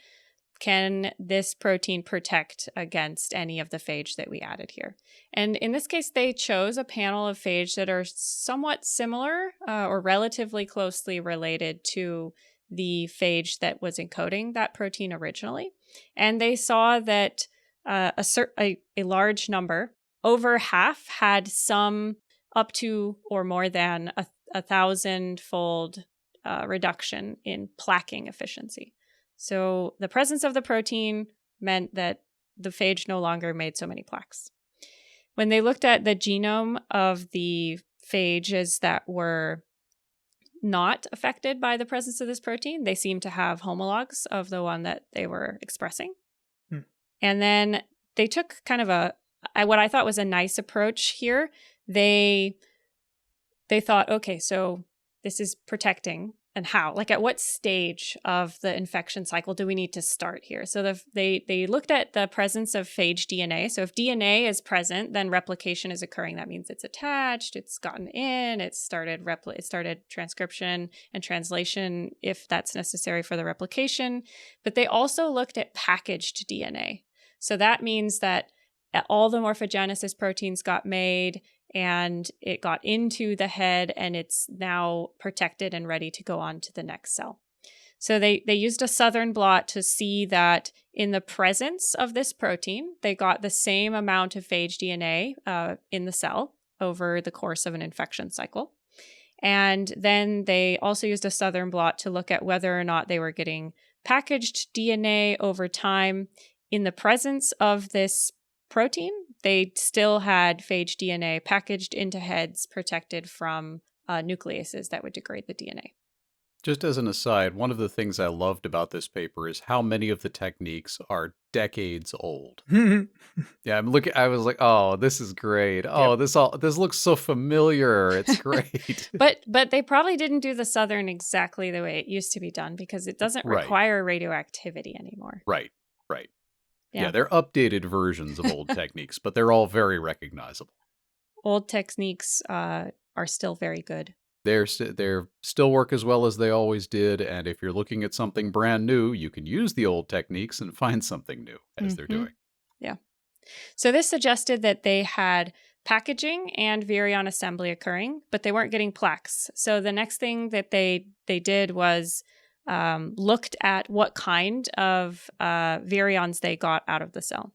can this protein protect against any of the phage that we added here? And in this case, they chose a panel of phage that are somewhat similar or relatively closely related to the phage that was encoding that protein originally. And they saw that a large number, over half, had some up to or more than a 1,000-fold reduction in plaquing efficiency. So the presence of the protein meant that the phage no longer made so many plaques. When they looked at the genome of the phages that were not affected by the presence of this protein, they seemed to have homologs of the one that they were expressing. And then they took kind of what I thought was a nice approach here. They thought, okay, so this is protecting. And how? Like at what stage of the infection cycle do we need to start here? So they looked at the presence of phage DNA. So if DNA is present, then replication is occurring. That means it's attached, it's gotten in, it started transcription and translation if that's necessary for the replication. But they also looked at packaged DNA. So that means that all the morphogenesis proteins got made and it got into the head and it's now protected and ready to go on to the next cell. So they used a Southern blot to see that in the presence of this protein, they got the same amount of phage DNA in the cell over the course of an infection cycle. And then they also used a Southern blot to look at whether or not they were getting packaged DNA over time in the presence of this protein. They still had phage DNA packaged into heads protected from nucleases that would degrade the DNA. Just as an aside, one of the things I loved about this paper is how many of the techniques are decades old. Yeah, I was like, oh, this is great. Oh, yep. This looks so familiar. It's great. But they probably didn't do the Southern exactly the way it used to be done because it doesn't require radioactivity anymore. Right. Yeah, they're updated versions of old techniques, but they're all very recognizable. Old techniques are still very good. They're still work as well as they always did, and if you're looking at something brand new, you can use the old techniques and find something new as they're doing. Yeah. So this suggested that they had packaging and virion assembly occurring, but they weren't getting plaques. So the next thing that they did was looked at what kind of virions they got out of the cell.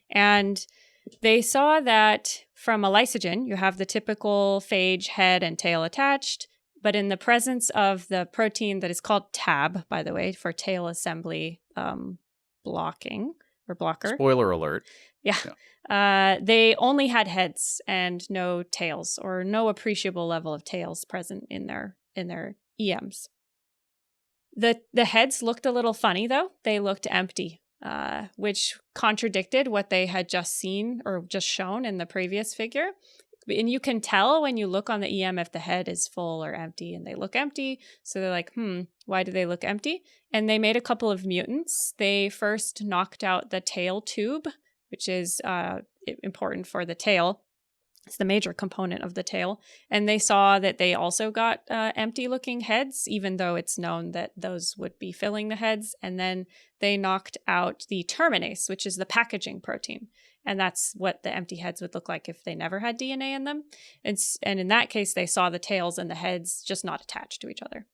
And they saw that from a lysogen, you have the typical phage head and tail attached, but in the presence of the protein that is called TAB, by the way, for tail assembly blocking or blocker. Spoiler alert. Yeah. They only had heads and no tails, or no appreciable level of tails present in their EMs. The heads looked a little funny, though. They looked empty, which contradicted what they had just seen or just shown in the previous figure. And you can tell when you look on the EM if the head is full or empty, and they look empty. So they're like, why do they look empty? And they made a couple of mutants. They first knocked out the tail tube, which is important for the tail. It's the major component of the tail. And they saw that they also got empty-looking heads, even though it's known that those would be filling the heads. And then they knocked out the terminase, which is the packaging protein. And that's what the empty heads would look like if they never had DNA in them. And in that case, they saw the tails and the heads just not attached to each other.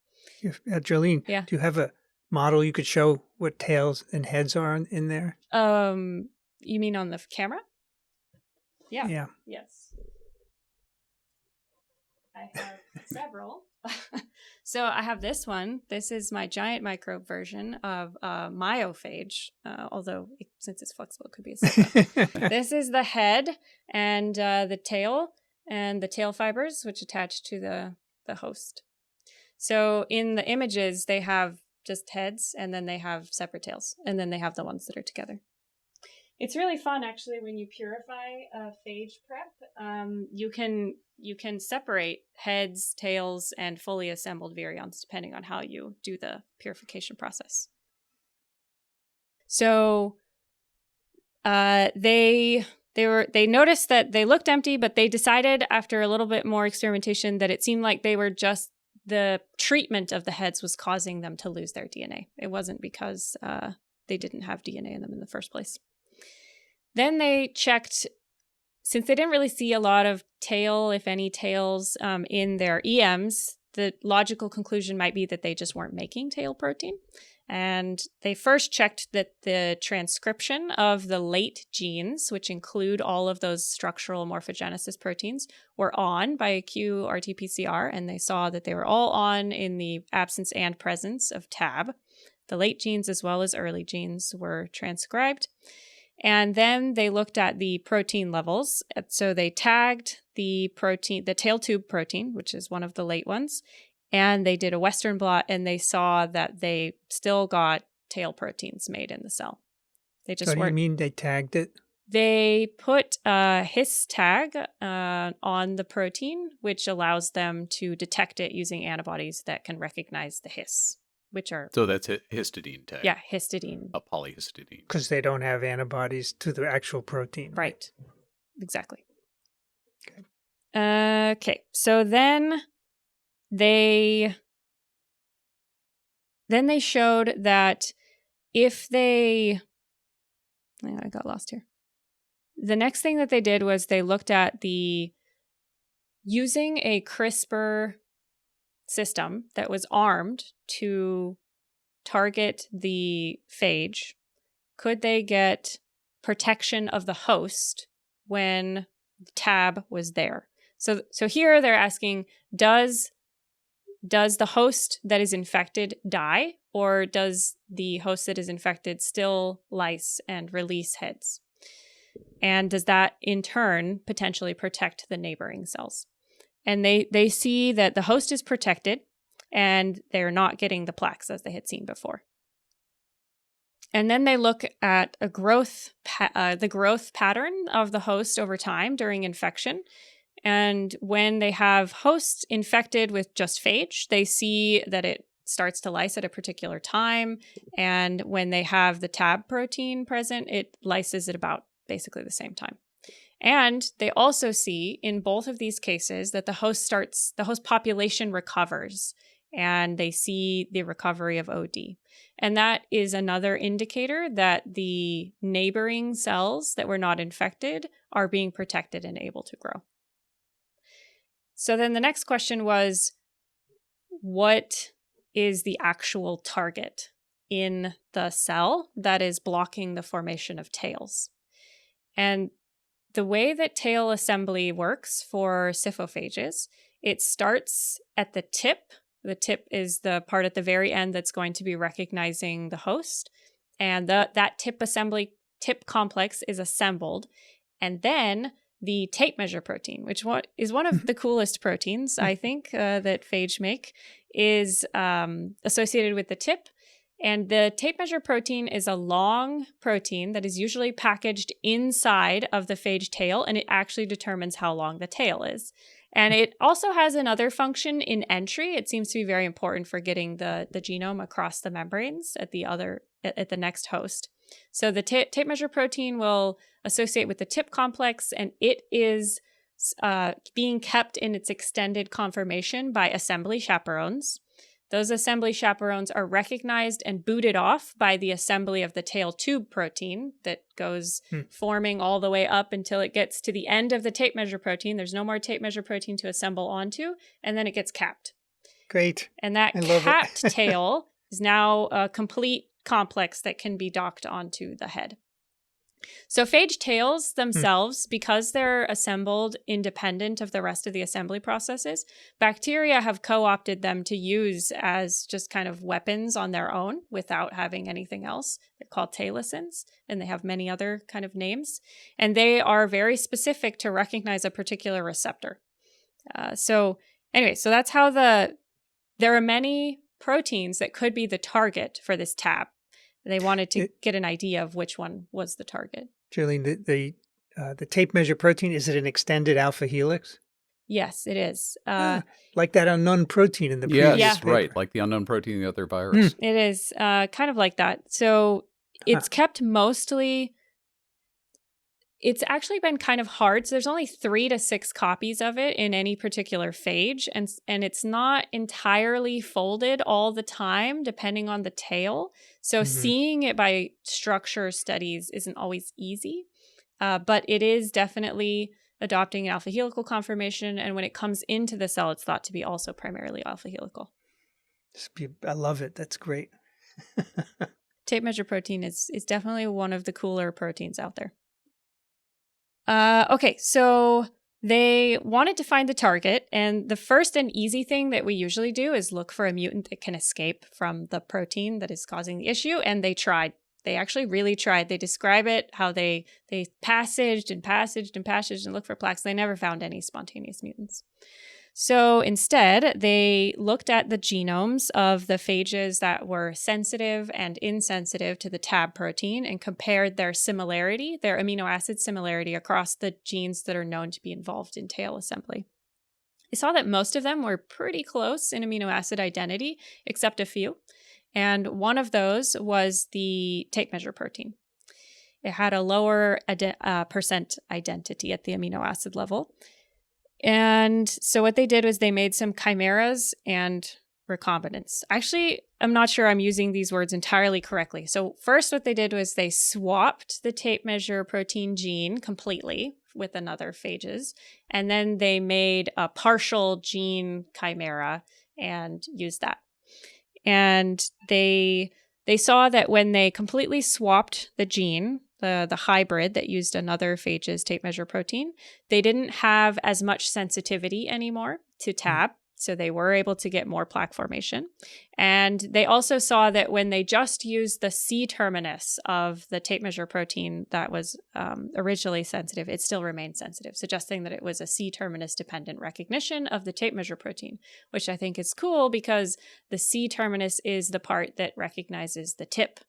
Jolene, do you have a model you could show what tails and heads are in there? You mean on the camera? Yeah. Yes. I have several. So I have this one. This is my giant microbe version of myophage, although since it's flexible, it could be a separate. This is the head and the tail and the tail fibers, which attach to the host. So in the images, they have just heads, and then they have separate tails, and then they have the ones that are together. It's really fun, actually, when you purify a phage prep. You can separate heads, tails, and fully assembled virions depending on how you do the purification process. So they noticed that they looked empty, but they decided after a little bit more experimentation that it seemed like they were just the treatment of the heads was causing them to lose their DNA. It wasn't because they didn't have DNA in them in the first place. Then they checked, since they didn't really see a lot of tail, if any tails, in their EMs, the logical conclusion might be that they just weren't making tail protein. And they first checked that the transcription of the late genes, which include all of those structural morphogenesis proteins, were on by qRT-PCR, and they saw that they were all on in the absence and presence of TAB. The late genes as well as early genes were transcribed. And then they looked at the protein levels. So they tagged the protein, the tail tube protein, which is one of the late ones, and they did a Western blot, and they saw that they still got tail proteins made in the cell. They just What do you mean they tagged it? They put a His tag on the protein, which allows them to detect it using antibodies that can recognize the His. Which are so that's histidine tag. Yeah, histidine. A polyhistidine. Because they don't have antibodies to the actual protein. Right. Exactly. Okay. So then they showed that if they, hang on, I got lost here. The next thing that they did was they looked at using a CRISPR system that was armed to target the phage, could they get protection of the host when TAB was there? So here they're asking, does the host that is infected die, or does the host that is infected still lyse and release heads? And does that in turn potentially protect the neighboring cells? And they see that the host is protected and they're not getting the plaques as they had seen before. And then they look at the growth pattern of the host over time during infection. And when they have hosts infected with just phage, they see that it starts to lyse at a particular time. And when they have the TAB protein present, it lyses at about basically the same time. And they also see in both of these cases that the host population recovers, and they see the recovery of OD. And that is another indicator that the neighboring cells that were not infected are being protected and able to grow. So then the next question was, what is the actual target in the cell that is blocking the formation of tails? And the way that tail assembly works for syphophages, it starts at the tip. The tip is the part at the very end that's going to be recognizing the host. And that tip complex is assembled. And then the tape measure protein, which is one of the coolest proteins, I think, that phage make, is associated with the tip. And the tape measure protein is a long protein that is usually packaged inside of the phage tail, and it actually determines how long the tail is. And it also has another function in entry. It seems to be very important for getting the genome across the membranes at the next host. So the tape measure protein will associate with the tip complex, and it is being kept in its extended conformation by assembly chaperones. Those assembly chaperones are recognized and booted off by the assembly of the tail tube protein that goes forming all the way up until it gets to the end of the tape measure protein. There's no more tape measure protein to assemble onto, and then it gets capped. Great. And that capped tail is now a complete complex that can be docked onto the head. So phage tails themselves, because they're assembled independent of the rest of the assembly processes, bacteria have co-opted them to use as just kind of weapons on their own without having anything else. They're called tailicins, and they have many other kind of names. And they are very specific to recognize a particular receptor. So that's how there are many proteins that could be the target for this tab. They wanted to get an idea of which one was the target. Julian, the tape measure protein, is it an extended alpha helix? Yes, it is. Like that unknown protein in the previous paper. Right, like the unknown protein in the other virus. It is kind of like that. So it's kept mostly... It's actually been kind of hard. So there's only 3 to 6 copies of it in any particular phage. And it's not entirely folded all the time, depending on the tail. So seeing it by structure studies isn't always easy. But it is definitely adopting an alpha helical conformation. And when it comes into the cell, it's thought to be also primarily alpha helical. I love it. That's great. Tape measure protein is definitely one of the cooler proteins out there. Okay, so they wanted to find the target, and the first and easy thing that we usually do is look for a mutant that can escape from the protein that is causing the issue, and they tried. They actually really tried. They describe it, how they passaged and looked for plaques. They never found any spontaneous mutants. So instead, they looked at the genomes of the phages that were sensitive and insensitive to the TAB protein and compared their similarity, their amino acid similarity across the genes that are known to be involved in tail assembly. They saw that most of them were pretty close in amino acid identity, except a few. And one of those was the tape measure protein. It had a lower percent identity at the amino acid level. And so what they did was they made some chimeras and recombinants. Actually, I'm not sure I'm using these words entirely correctly. So first what they did was they swapped the tape measure protein gene completely with another phages. And then they made a partial gene chimera and used that. And they saw that when they completely swapped the gene, the hybrid that used another phage's tape measure protein, they didn't have as much sensitivity anymore to TAB, so they were able to get more plaque formation. And they also saw that when they just used the C terminus of the tape measure protein that was originally sensitive, it still remained sensitive, suggesting that it was a C terminus dependent recognition of the tape measure protein, which I think is cool because the C terminus is the part that recognizes the tip.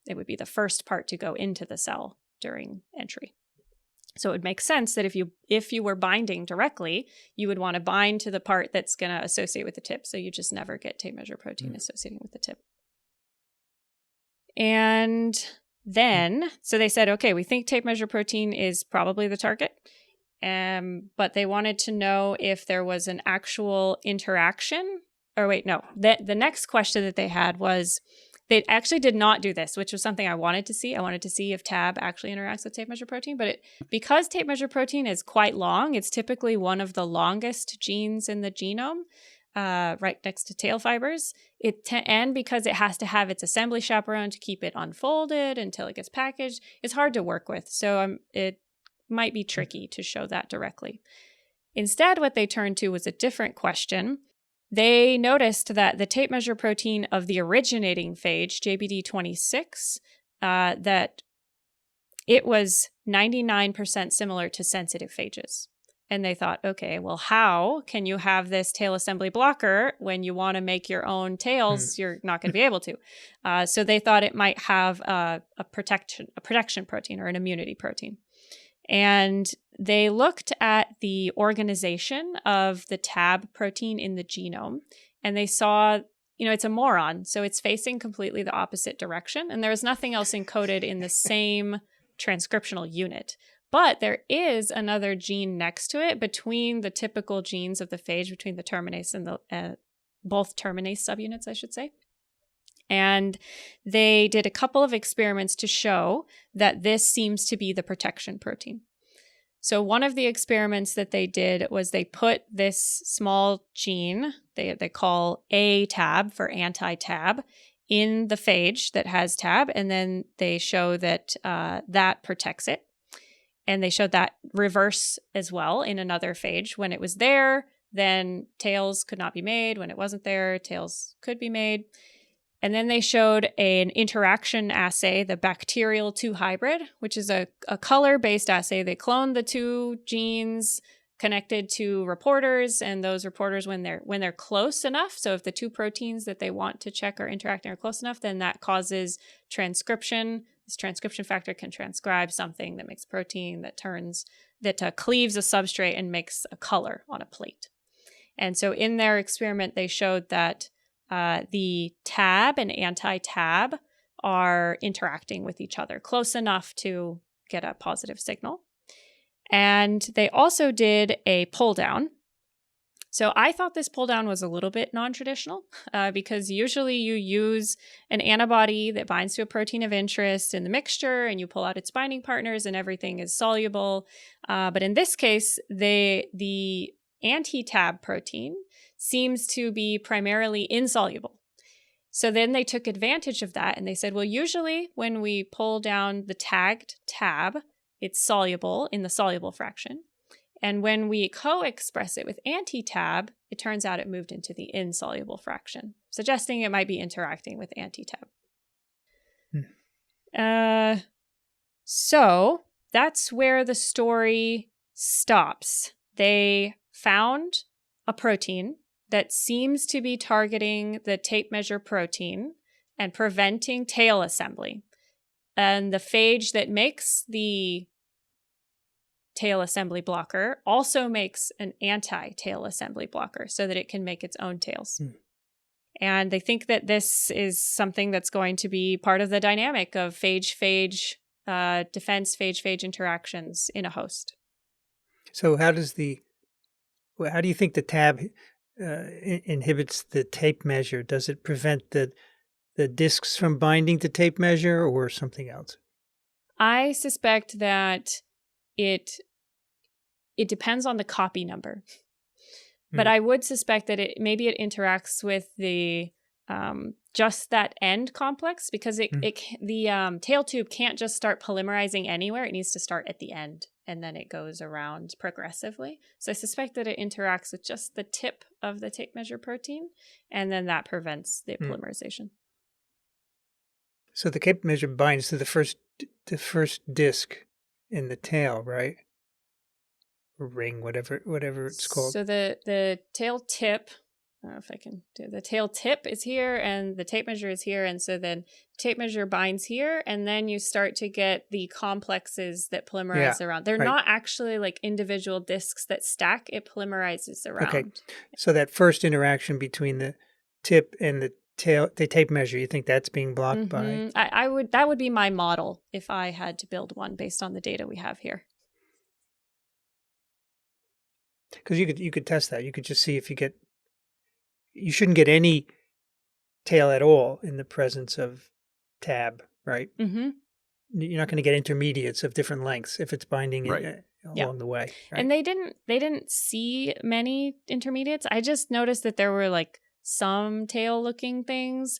It would be the first part to go into the cell during entry. So it would make sense that if you were binding directly, you would want to bind to the part that's going to associate with the tip. So you just never get tape measure protein associating with the tip. And then, so they said, okay, we think tape measure protein is probably the target. But they wanted to know if there was an actual interaction. Or wait, no. The next question that they had was, they actually did not do this, which was something I wanted to see. I wanted to see if TAB actually interacts with tape measure protein. But because tape measure protein is quite long, it's typically one of the longest genes in the genome, right next to tail fibers. And because it has to have its assembly chaperone to keep it unfolded until it gets packaged, it's hard to work with. So it might be tricky to show that directly. Instead, what they turned to was a different question. They noticed that the tape measure protein of the originating phage, JBD26, that it was 99% similar to sensitive phages. And they thought, okay, well, how can you have this tail assembly blocker when you want to make your own tails? You're not going to be able to. So they thought it might have a protection protein or an immunity protein. And they looked at the organization of the TAB protein in the genome, and they saw, it's a moron, so it's facing completely the opposite direction, and there's nothing else encoded in the same transcriptional unit. But there is another gene next to it between the typical genes of the phage, between the terminase and the both terminase subunits, I should say. And they did a couple of experiments to show that this seems to be the protection protein. So one of the experiments that they did was they put this small gene, they call A-TAB for anti-TAB, in the phage that has TAB, and then they show that that protects it. And they showed that reverse as well in another phage. When it was there, then tails could not be made. When it wasn't there, tails could be made. And then they showed an interaction assay, the bacterial 2 hybrid, which is a color-based assay. They cloned the 2 genes, connected to reporters, and those reporters, when they're close enough, so if the two proteins that they want to check are interacting are close enough, then that causes transcription. This transcription factor can transcribe something that makes a protein that cleaves a substrate and makes a color on a plate. And so in their experiment, they showed that the Tab and anti-Tab are interacting with each other close enough to get a positive signal. And they also did a pull down. So I thought this pull down was a little bit non-traditional because usually you use an antibody that binds to a protein of interest in the mixture and you pull out its binding partners and everything is soluble. But in this case, the anti-Tab protein seems to be primarily insoluble. So then they took advantage of that and they said, well, usually when we pull down the tagged Tab, it's soluble in the soluble fraction. And when we co-express it with anti-Tab, it turns out it moved into the insoluble fraction, suggesting it might be interacting with anti-Tab. So that's where the story stops. They found a protein that seems to be targeting the tape measure protein and preventing tail assembly. And the phage that makes the tail assembly blocker also makes an anti-tail assembly blocker so that it can make its own tails. And they think that this is something that's going to be part of the dynamic of phage-phage defense, phage-phage interactions in a host. So how do you think the Tab inhibits the tape measure? Does it prevent the discs from binding to tape measure or something else? I suspect that it depends on the copy number. But I would suspect that it interacts with the just that end complex because the tail tube can't just start polymerizing anywhere. It needs to start at the end and then it goes around progressively. So I suspect that it interacts with just the tip of the tape measure protein and then that prevents the polymerization. So the tape measure binds to the first disc in the tail, right? Or ring, whatever it's called. So the tail tip, I don't know if I can do the tail tip is here and the tape measure is here. And so then tape measure binds here and then you start to get the complexes that polymerize around. They're not actually like individual discs that stack. It polymerizes around. Okay. So that first interaction between the tip and the tape measure, you think that's being blocked by? That would be my model if I had to build one based on the data we have here. Because you could test that. You could just see if you shouldn't get any tail at all in the presence of Tab, right? Mm-hmm. You're not going to get intermediates of different lengths if it's binding along the way. Right? And they didn't see many intermediates. I just noticed that there were like some tail-looking things,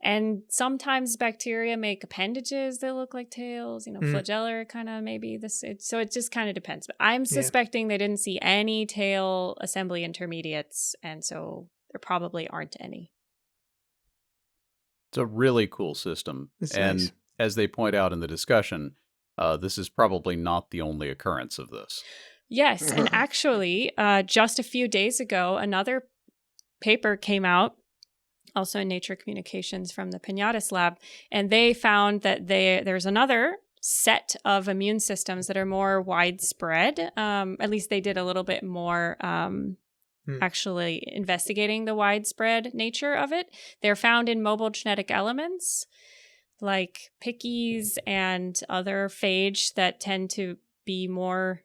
and sometimes bacteria make appendages that look like tails. Flagellar kind of maybe this. So it just kind of depends. But I'm suspecting they didn't see any tail assembly intermediates, and so there probably aren't any. It's a really cool system, Nice. As they point out in the discussion, this is probably not the only occurrence of this. Yes, and actually, just a few days ago, another paper came out, also in Nature Communications from the Pinatas lab, and they found that there's another set of immune systems that are more widespread. At least they did a little bit more actually investigating the widespread nature of it. They're found in mobile genetic elements like pickies and other phage that tend to be more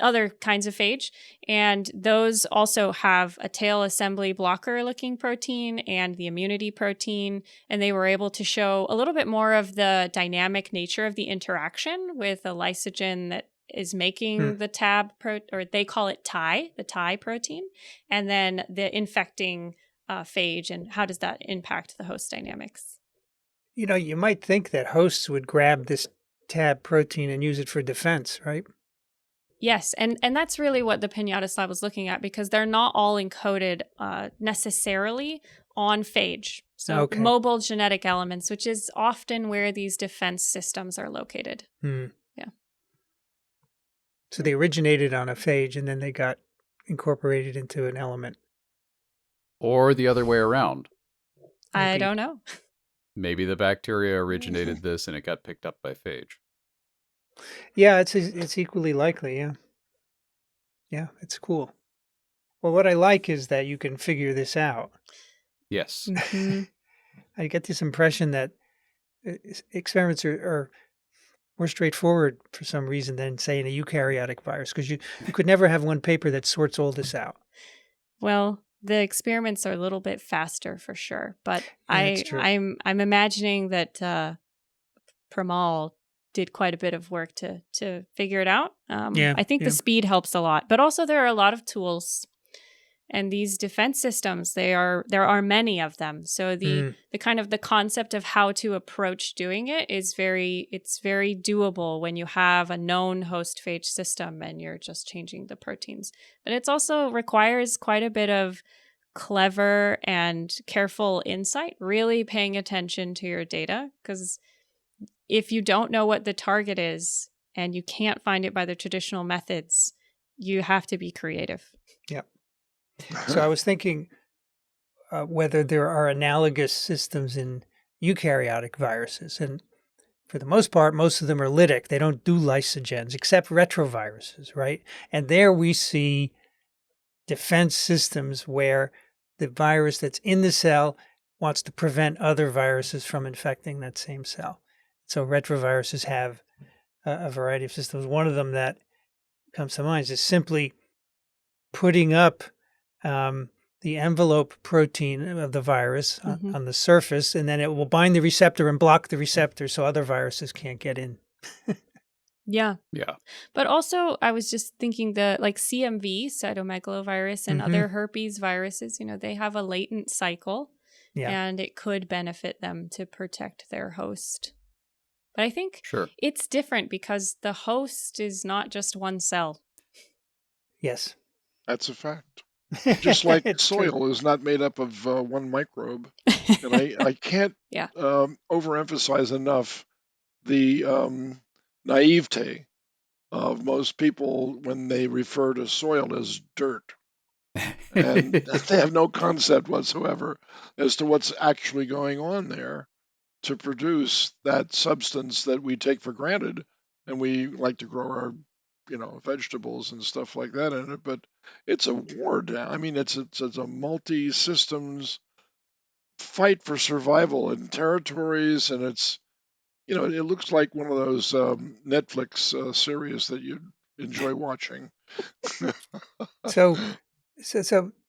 other kinds of phage. And those also have a tail assembly blocker looking protein and the immunity protein. And they were able to show a little bit more of the dynamic nature of the interaction with a lysogen that is making the Tab or they call it the Ti protein, and then the infecting phage, and how does that impact the host dynamics? You might think that hosts would grab this Tab protein and use it for defense, right? Yes, and that's really what the Pinatas lab was looking at, because they're not all encoded necessarily on phage. So mobile genetic elements, which is often where these defense systems are located. Yeah. So they originated on a phage and then they got incorporated into an element. Or the other way around. I don't know. Maybe the bacteria originated this and it got picked up by phage. Yeah, it's equally likely, yeah. Yeah, it's cool. Well, what I like is that you can figure this out. Yes. Mhm. I get this impression that experiments are more straightforward for some reason than, say, in a eukaryotic virus, because you could never have one paper that sorts all this out. Well, the experiments are a little bit faster for sure, but Yeah, that's true. I'm imagining that Pramal did quite a bit of work to figure it out. I think the speed helps a lot, but also there are a lot of tools, and these defense systems, there are many of them. So the kind of the concept of how to approach doing it is very doable when you have a known host phage system and you're just changing the proteins. But it also requires quite a bit of clever and careful insight, really paying attention to your data, because if you don't know what the target is and you can't find it by the traditional methods, you have to be creative. Yep. So I was thinking whether there are analogous systems in eukaryotic viruses. And for the most part, most of them are lytic. They don't do lysogens, except retroviruses, right? And there we see defense systems where the virus that's in the cell wants to prevent other viruses from infecting that same cell. So retroviruses have a variety of systems. One of them that comes to mind is simply putting up the envelope protein of the virus on the surface, and then it will bind the receptor and block the receptor so other viruses can't get in. Yeah. Yeah. But also, I was just thinking like CMV, cytomegalovirus, and other herpes viruses, they have a latent cycle, and it could benefit them to protect their host. But I think it's different because the host is not just one cell. Yes. That's a fact. Just like soil is not made up of one microbe. And I can't overemphasize enough the naivete of most people when they refer to soil as dirt. And they have no concept whatsoever as to what's actually going on there to produce that substance that we take for granted, and we like to grow our vegetables and stuff like that in it. But it's a war down. I mean, it's a multi-systems fight for survival in territories, and it's it looks like one of those Netflix series that you'd enjoy watching. So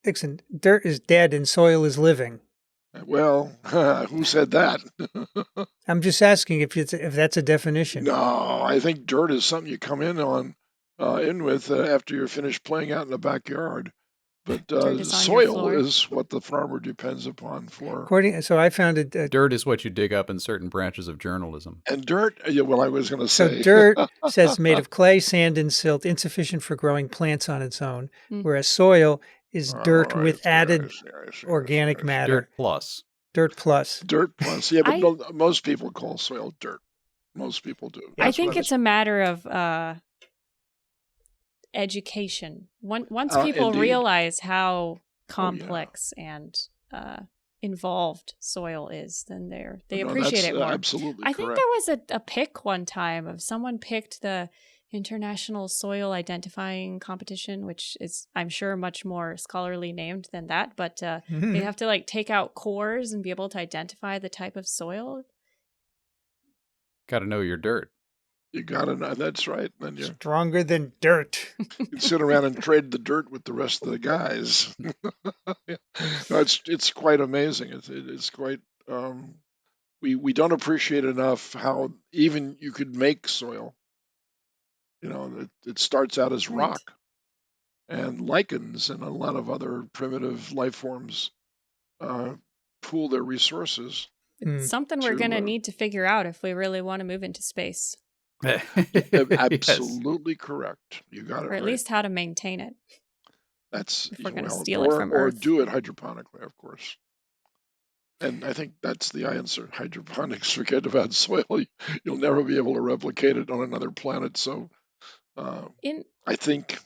Dixon, dirt is dead and soil is living. Well, who said that? I'm just asking if that's a definition. No, I think dirt is something you come in with after you're finished playing out in the backyard. But soil is what the farmer depends upon for. So I found it. Dirt is what you dig up in certain branches of journalism. And dirt, well, I was going to say. So dirt says made of clay, sand, and silt, insufficient for growing plants on its own, whereas soil is dirt with added organic matter. Dirt plus. Dirt plus. Dirt plus. Yeah, but most people call soil dirt. Most people do. I think it's a matter of education. Once people realize how complex and involved soil is, then they appreciate it more. Absolutely I think there was a pick one time of someone picked the International Soil Identifying Competition, which is, I'm sure, much more scholarly named than that, but they have to take out cores and be able to identify the type of soil. Got to know your dirt. You got to know. That's right. Then you're stronger than dirt. You sit around and trade the dirt with the rest of the guys. No, it's quite amazing. It's quite. We don't appreciate enough how even you could make soil. It starts out as rock and lichens and a lot of other primitive life forms pool their resources. It's something we're going to need to figure out if we really want to move into space. Absolutely correct. You got it. Or at least how to maintain it. That's if we're going to steal it from Earth. Or do it hydroponically, of course. And I think that's the answer. Hydroponics. Forget about soil. You'll never be able to replicate it on another planet. So. I think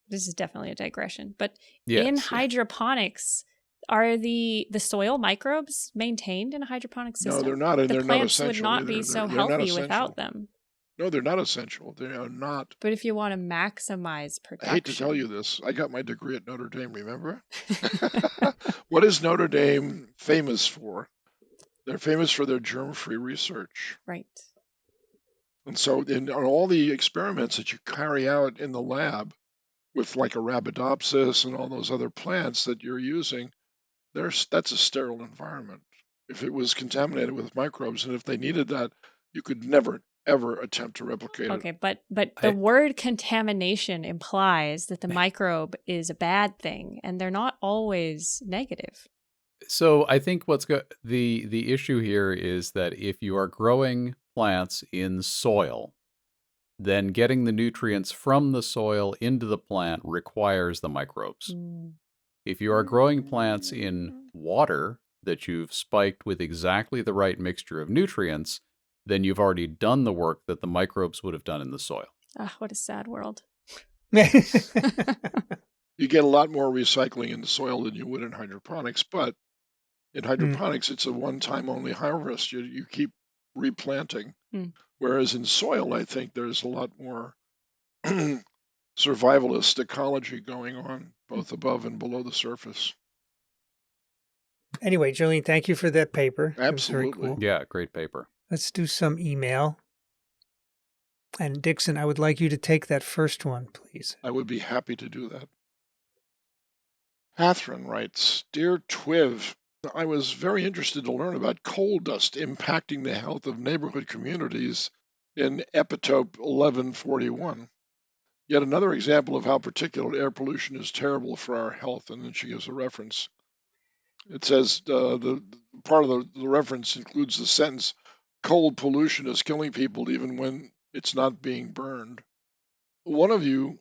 this is definitely a digression, but Yes, in yeah. hydroponics, are the soil microbes maintained in a hydroponic system? No, they're not, and the they're not plants would essential not either. be so They're not healthy essential. without them. No, they're not essential. They are not. But if you want to maximize production, I hate to tell you this. I got my degree at Notre Dame, remember? What is Notre Dame famous for? They're famous for their germ-free research. Right. And so in all the experiments that you carry out in the lab with like Arabidopsis and all those other plants that you're using, that's a sterile environment. If it was contaminated with microbes, and if they needed that, you could never, ever attempt to replicate it. Okay, but the word contamination implies that the microbe is a bad thing, and they're not always negative. So I think the issue here is that if you are growing plants in soil, then getting the nutrients from the soil into the plant requires the microbes. If you are growing plants in water that you've spiked with exactly the right mixture of nutrients, then you've already done the work that the microbes would have done in the soil. Ah, what a sad world. You get a lot more recycling in the soil than you would in hydroponics, but in hydroponics, it's a one-time only harvest. You keep replanting. Whereas in soil, I think there's a lot more survivalist ecology going on, both above and below the surface. Anyway, Jolene, thank you for that paper. Absolutely. It was very cool. Yeah, great paper. Let's do some email. And Dixon, I would like you to take that first one, please. I would be happy to do that. Catherine writes, Dear TWiV, I was very interested to learn about coal dust impacting the health of neighborhood communities in epitope 1141. Yet another example of how particulate air pollution is terrible for our health. And then she gives a reference. It says the part of the reference includes the sentence, coal pollution is killing people even when it's not being burned. One of you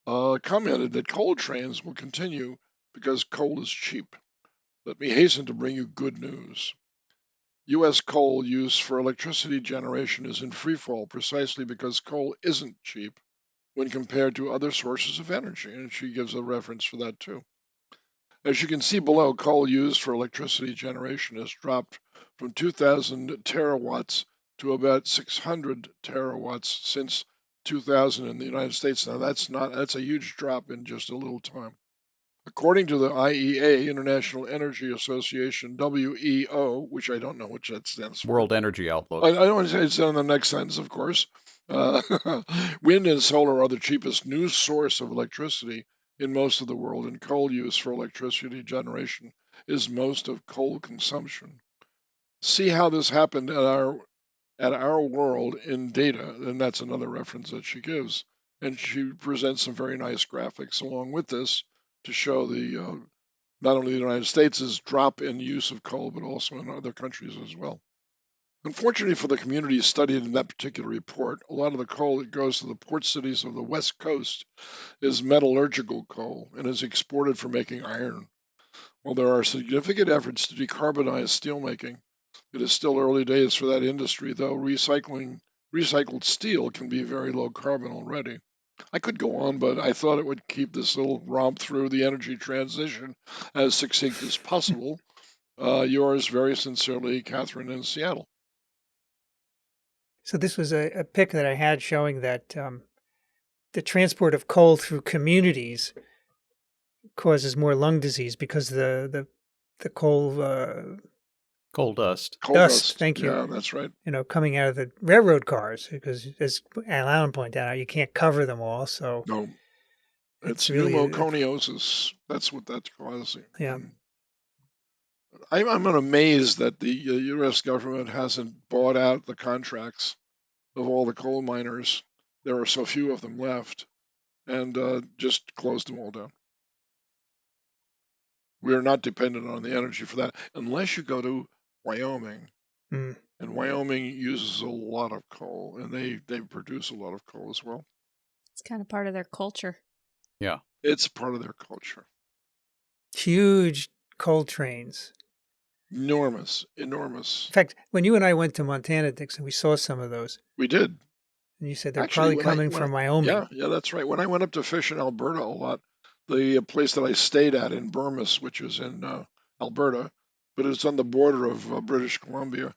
commented that coal trains will continue because coal is cheap. Let me hasten to bring you good news. U.S. coal used for electricity generation is in freefall precisely because coal isn't cheap when compared to other sources of energy, and she gives a reference for that too. As you can see below, coal used for electricity generation has dropped from 2,000 terawatts to about 600 terawatts since 2000 in the United States. Now that's a huge drop in just a little time. According to the IEA, International Energy Association, WEO, which I don't know which that stands for. World Energy Outlook. I don't want to say it's on the next sentence, of course. Wind and solar are the cheapest new source of electricity in most of the world, and coal use for electricity generation is most of coal consumption. See how this happened at our world in data, and that's another reference that she gives. And she presents some very nice graphics along with this to show the not only the United States' drop in use of coal, but also in other countries as well. Unfortunately for the communities studied in that particular report, a lot of the coal that goes to the port cities of the West Coast is metallurgical coal and is exported for making iron. While there are significant efforts to decarbonize steelmaking, it is still early days for that industry, though recycled steel can be very low carbon already. I could go on, but I thought it would keep this little romp through the energy transition as succinct as possible. Yours very sincerely, Catherine in Seattle. So this was a pic that I had showing that the transport of coal through communities causes more lung disease because the coal coal dust. Dust. Thank you. Yeah, that's right. Coming out of the railroad cars, because as Alan pointed out, you can't cover them all. So no, it's really pneumoconiosis. That's what that's causing. Yeah. I'm amazed that the U.S. government hasn't bought out the contracts of all the coal miners. There are so few of them left, and just closed them all down. We are not dependent on the energy for that, unless you go to Wyoming. And Wyoming uses a lot of coal, and they produce a lot of coal as well. It's kind of part of their culture. Yeah. It's part of their culture. Huge coal trains. Enormous. In fact, when you and I went to Montana, Dixon, we saw some of those. We did. And you said they're Actually, probably coming from Wyoming. Yeah, that's right. When I went up to fish in Alberta a lot, the place that I stayed at in Burmis, which was in Alberta, but it's on the border of British Columbia.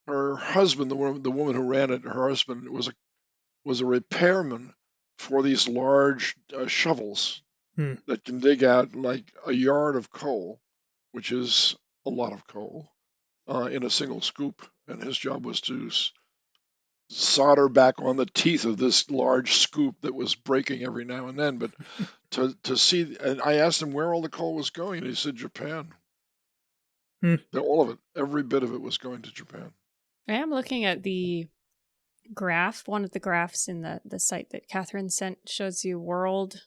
Her husband, the woman who ran it, her husband was a repairman for these large shovels that can dig out like a yard of coal, which is a lot of coal, in a single scoop. And his job was to solder back on the teeth of this large scoop that was breaking every now and then. But to see, and I asked him where all the coal was going, and he said Japan. All of it, every bit of it was going to Japan. I am looking at the graph. One of the graphs in the site that Catherine sent shows you world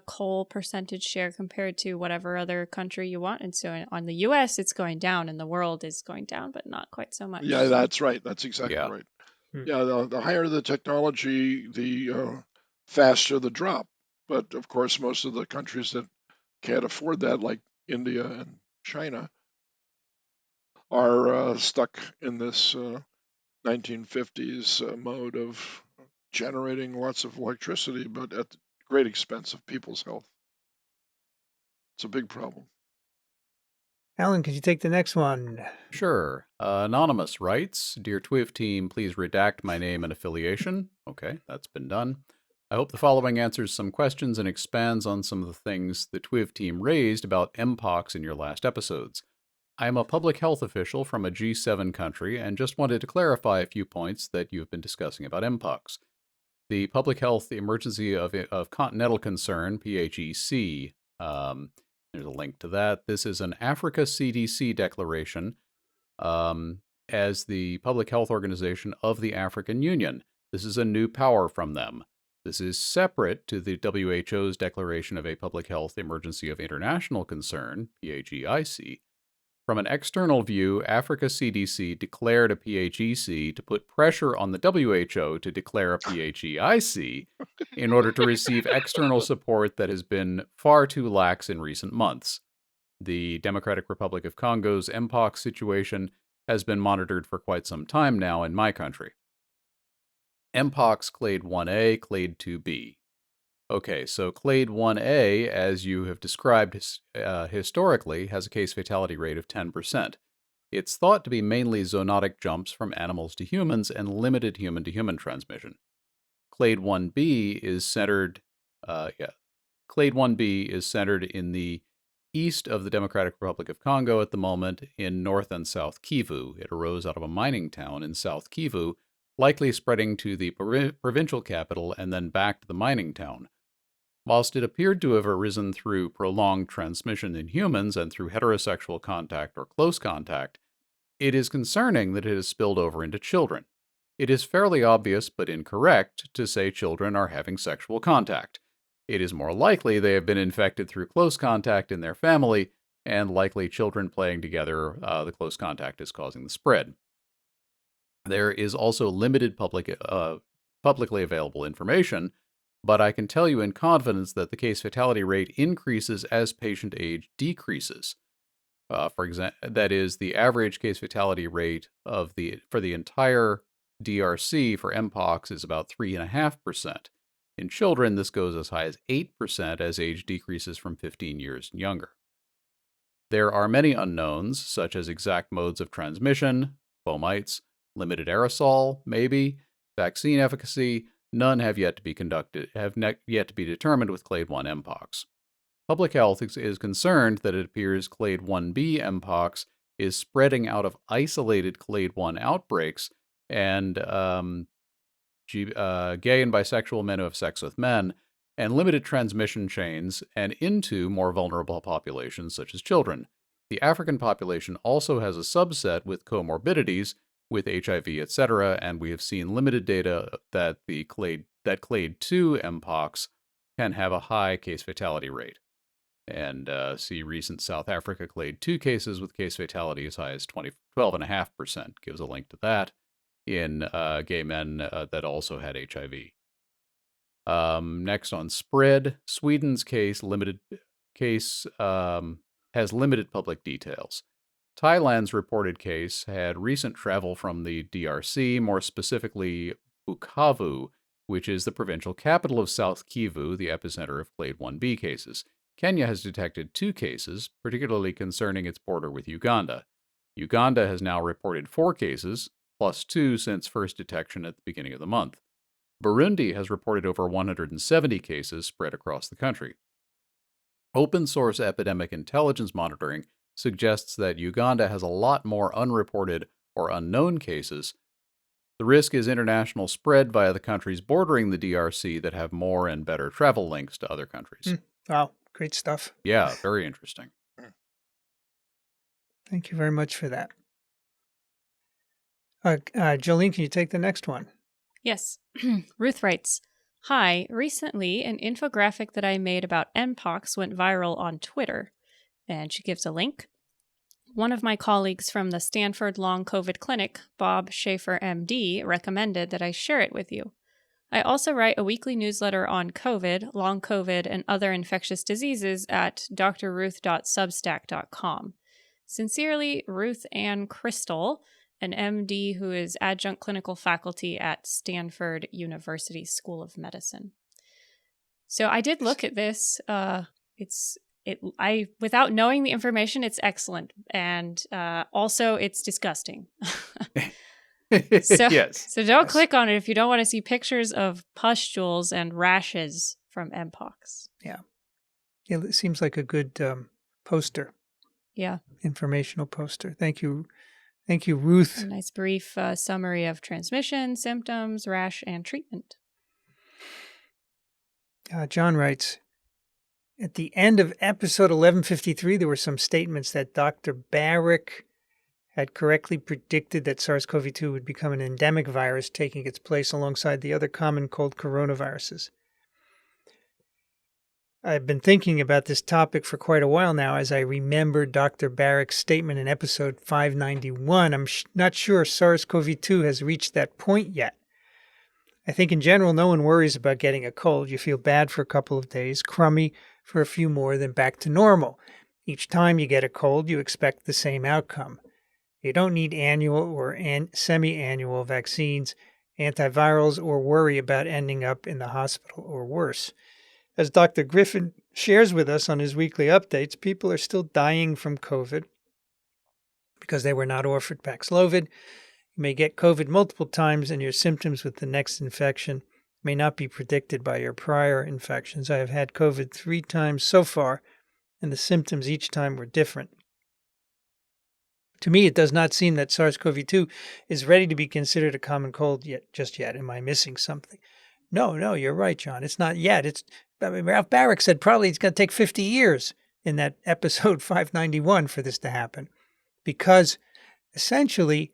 coal percentage share compared to whatever other country you want. And so on the US, it's going down, and the world is going down, but not quite so much. Yeah, that's right. That's exactly right. Yeah, the higher the technology, the faster the drop. But of course, most of the countries that can't afford that, like India and China, are stuck in this 1950s mode of generating lots of electricity, but at great expense of people's health. It's a big problem. Alan, could you take the next one? Sure. Anonymous writes, Dear TWiV team, please redact my name and affiliation. Okay, that's been done. I hope the following answers some questions and expands on some of the things the TWiV team raised about mpox in your last episodes. I am a public health official from a G7 country and just wanted to clarify a few points that you've been discussing about mpox. The Public Health Emergency of Continental Concern, PHEC, there's a link to that. This is an Africa CDC declaration as the Public Health Organization of the African Union. This is a new power from them. This is separate to the WHO's declaration of a Public Health Emergency of International Concern, PHEIC. From an external view, Africa CDC declared a PHEC to put pressure on the WHO to declare a PHEIC in order to receive external support that has been far too lax in recent months. The Democratic Republic of Congo's mpox situation has been monitored for quite some time now in my country. Mpox clade 1A, clade 2B. Okay, so clade 1A, as you have described historically, has a case fatality rate of 10%. It's thought to be mainly zoonotic jumps from animals to humans and limited human-to-human transmission. Clade 1B is centered in the east of the Democratic Republic of Congo at the moment in North and South Kivu. It arose out of a mining town in South Kivu, likely spreading to the provincial capital and then back to the mining town. Whilst it appeared to have arisen through prolonged transmission in humans and through heterosexual contact or close contact, it is concerning that it has spilled over into children. It is fairly obvious but incorrect to say children are having sexual contact. It is more likely they have been infected through close contact in their family, and likely children playing together, the close contact is causing the spread. There is also limited publicly available information, but I can tell you in confidence that the case fatality rate increases as patient age decreases. For example, that is, the average case fatality rate for the entire DRC for mpox is about 3.5%. In children, this goes as high as 8% as age decreases from 15 years and younger. There are many unknowns, such as exact modes of transmission, fomites, limited aerosol, maybe, vaccine efficacy. None have yet to be determined with clade 1 mpox. Public health is concerned that it appears clade 1b mpox is spreading out of isolated clade 1 outbreaks, and gay and bisexual men who have sex with men, and limited transmission chains, and into more vulnerable populations such as children. The African population also has a subset with comorbidities, with HIV, etc., and we have seen limited data that clade 2 mpox can have a high case fatality rate. And see recent South Africa clade 2 cases with case fatality as high as 12.5%. Gives a link to that in gay men that also had HIV. Next on spread, Sweden's case has limited public details. Thailand's reported case had recent travel from the DRC, more specifically Bukavu, which is the provincial capital of South Kivu, the epicenter of Clade 1b cases. Kenya has detected 2 cases, particularly concerning its border with Uganda. Uganda has now reported 4 cases, plus 2 since first detection at the beginning of the month. Burundi has reported over 170 cases spread across the country. Open source epidemic intelligence monitoring suggests that Uganda has a lot more unreported or unknown cases. The risk is international spread via the countries bordering the DRC that have more and better travel links to other countries. Wow, great stuff. Yeah, very interesting. Thank you very much for that. Jolene, can you take the next one? Yes. Ruth writes, "Hi, recently an infographic that I made about Mpox went viral on Twitter." And she gives a link. "One of my colleagues from the Stanford Long COVID Clinic, Bob Schaefer, MD, recommended that I share it with you. I also write a weekly newsletter on COVID, long COVID, and other infectious diseases at drruth.substack.com. Sincerely, Ruth Ann Crystal, an MD who is adjunct clinical faculty at Stanford University School of Medicine." So I did look at this. Without knowing the information, it's excellent, and also it's disgusting. So don't click on it if you don't want to see pictures of pustules and rashes from Mpox. Yeah, it seems like a good poster. Yeah, informational poster. Thank you, Ruth. A nice brief summary of transmission, symptoms, rash, and treatment. John writes, "At the end of episode 1153, there were some statements that Dr. Barrick had correctly predicted that SARS-CoV-2 would become an endemic virus, taking its place alongside the other common cold coronaviruses. I've been thinking about this topic for quite a while now as I remember Dr. Barrick's statement in episode 591. I'm not sure SARS-CoV-2 has reached that point yet. I think in general, no one worries about getting a cold. You feel bad for a couple of days, crummy for a few more, then back to normal. Each time you get a cold, you expect the same outcome. You don't need annual or semi-annual vaccines, antivirals, or worry about ending up in the hospital or worse. As Dr. Griffin shares with us on his weekly updates, people are still dying from COVID because they were not offered Paxlovid. You may get COVID multiple times, and your symptoms with the next infection may not be predicted by your prior infections. I have had COVID 3 times so far, and the symptoms each time were different. To me, it does not seem that SARS-CoV-2 is ready to be considered a common cold just yet. Am I missing something? No, you're right, John. It's not yet. Ralph Barrick said probably it's going to take 50 years in that episode 591 for this to happen, because essentially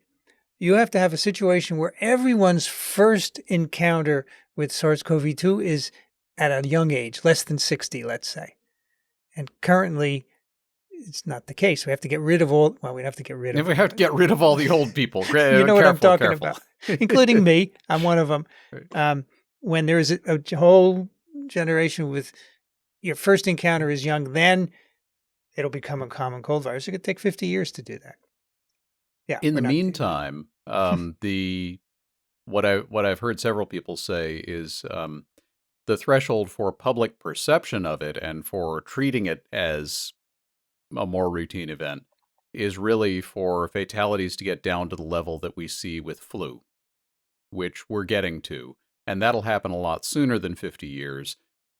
you have to have a situation where everyone's first encounter with SARS-CoV-2 is at a young age, less than 60, let's say. And currently, it's not the case. We have to get rid of all. Well, we have to get rid of. We have to get rid of all the old people. You know what I'm talking about, including me. I'm one of them. Right. When there is a whole generation with your first encounter is young, then it'll become a common cold virus. It could take 50 years to do that. Yeah. In the meantime, what I've heard several people say is the threshold for public perception of it and for treating it as a more routine event is really for fatalities to get down to the level that we see with flu, which we're getting to. And that'll happen a lot sooner than 50 years.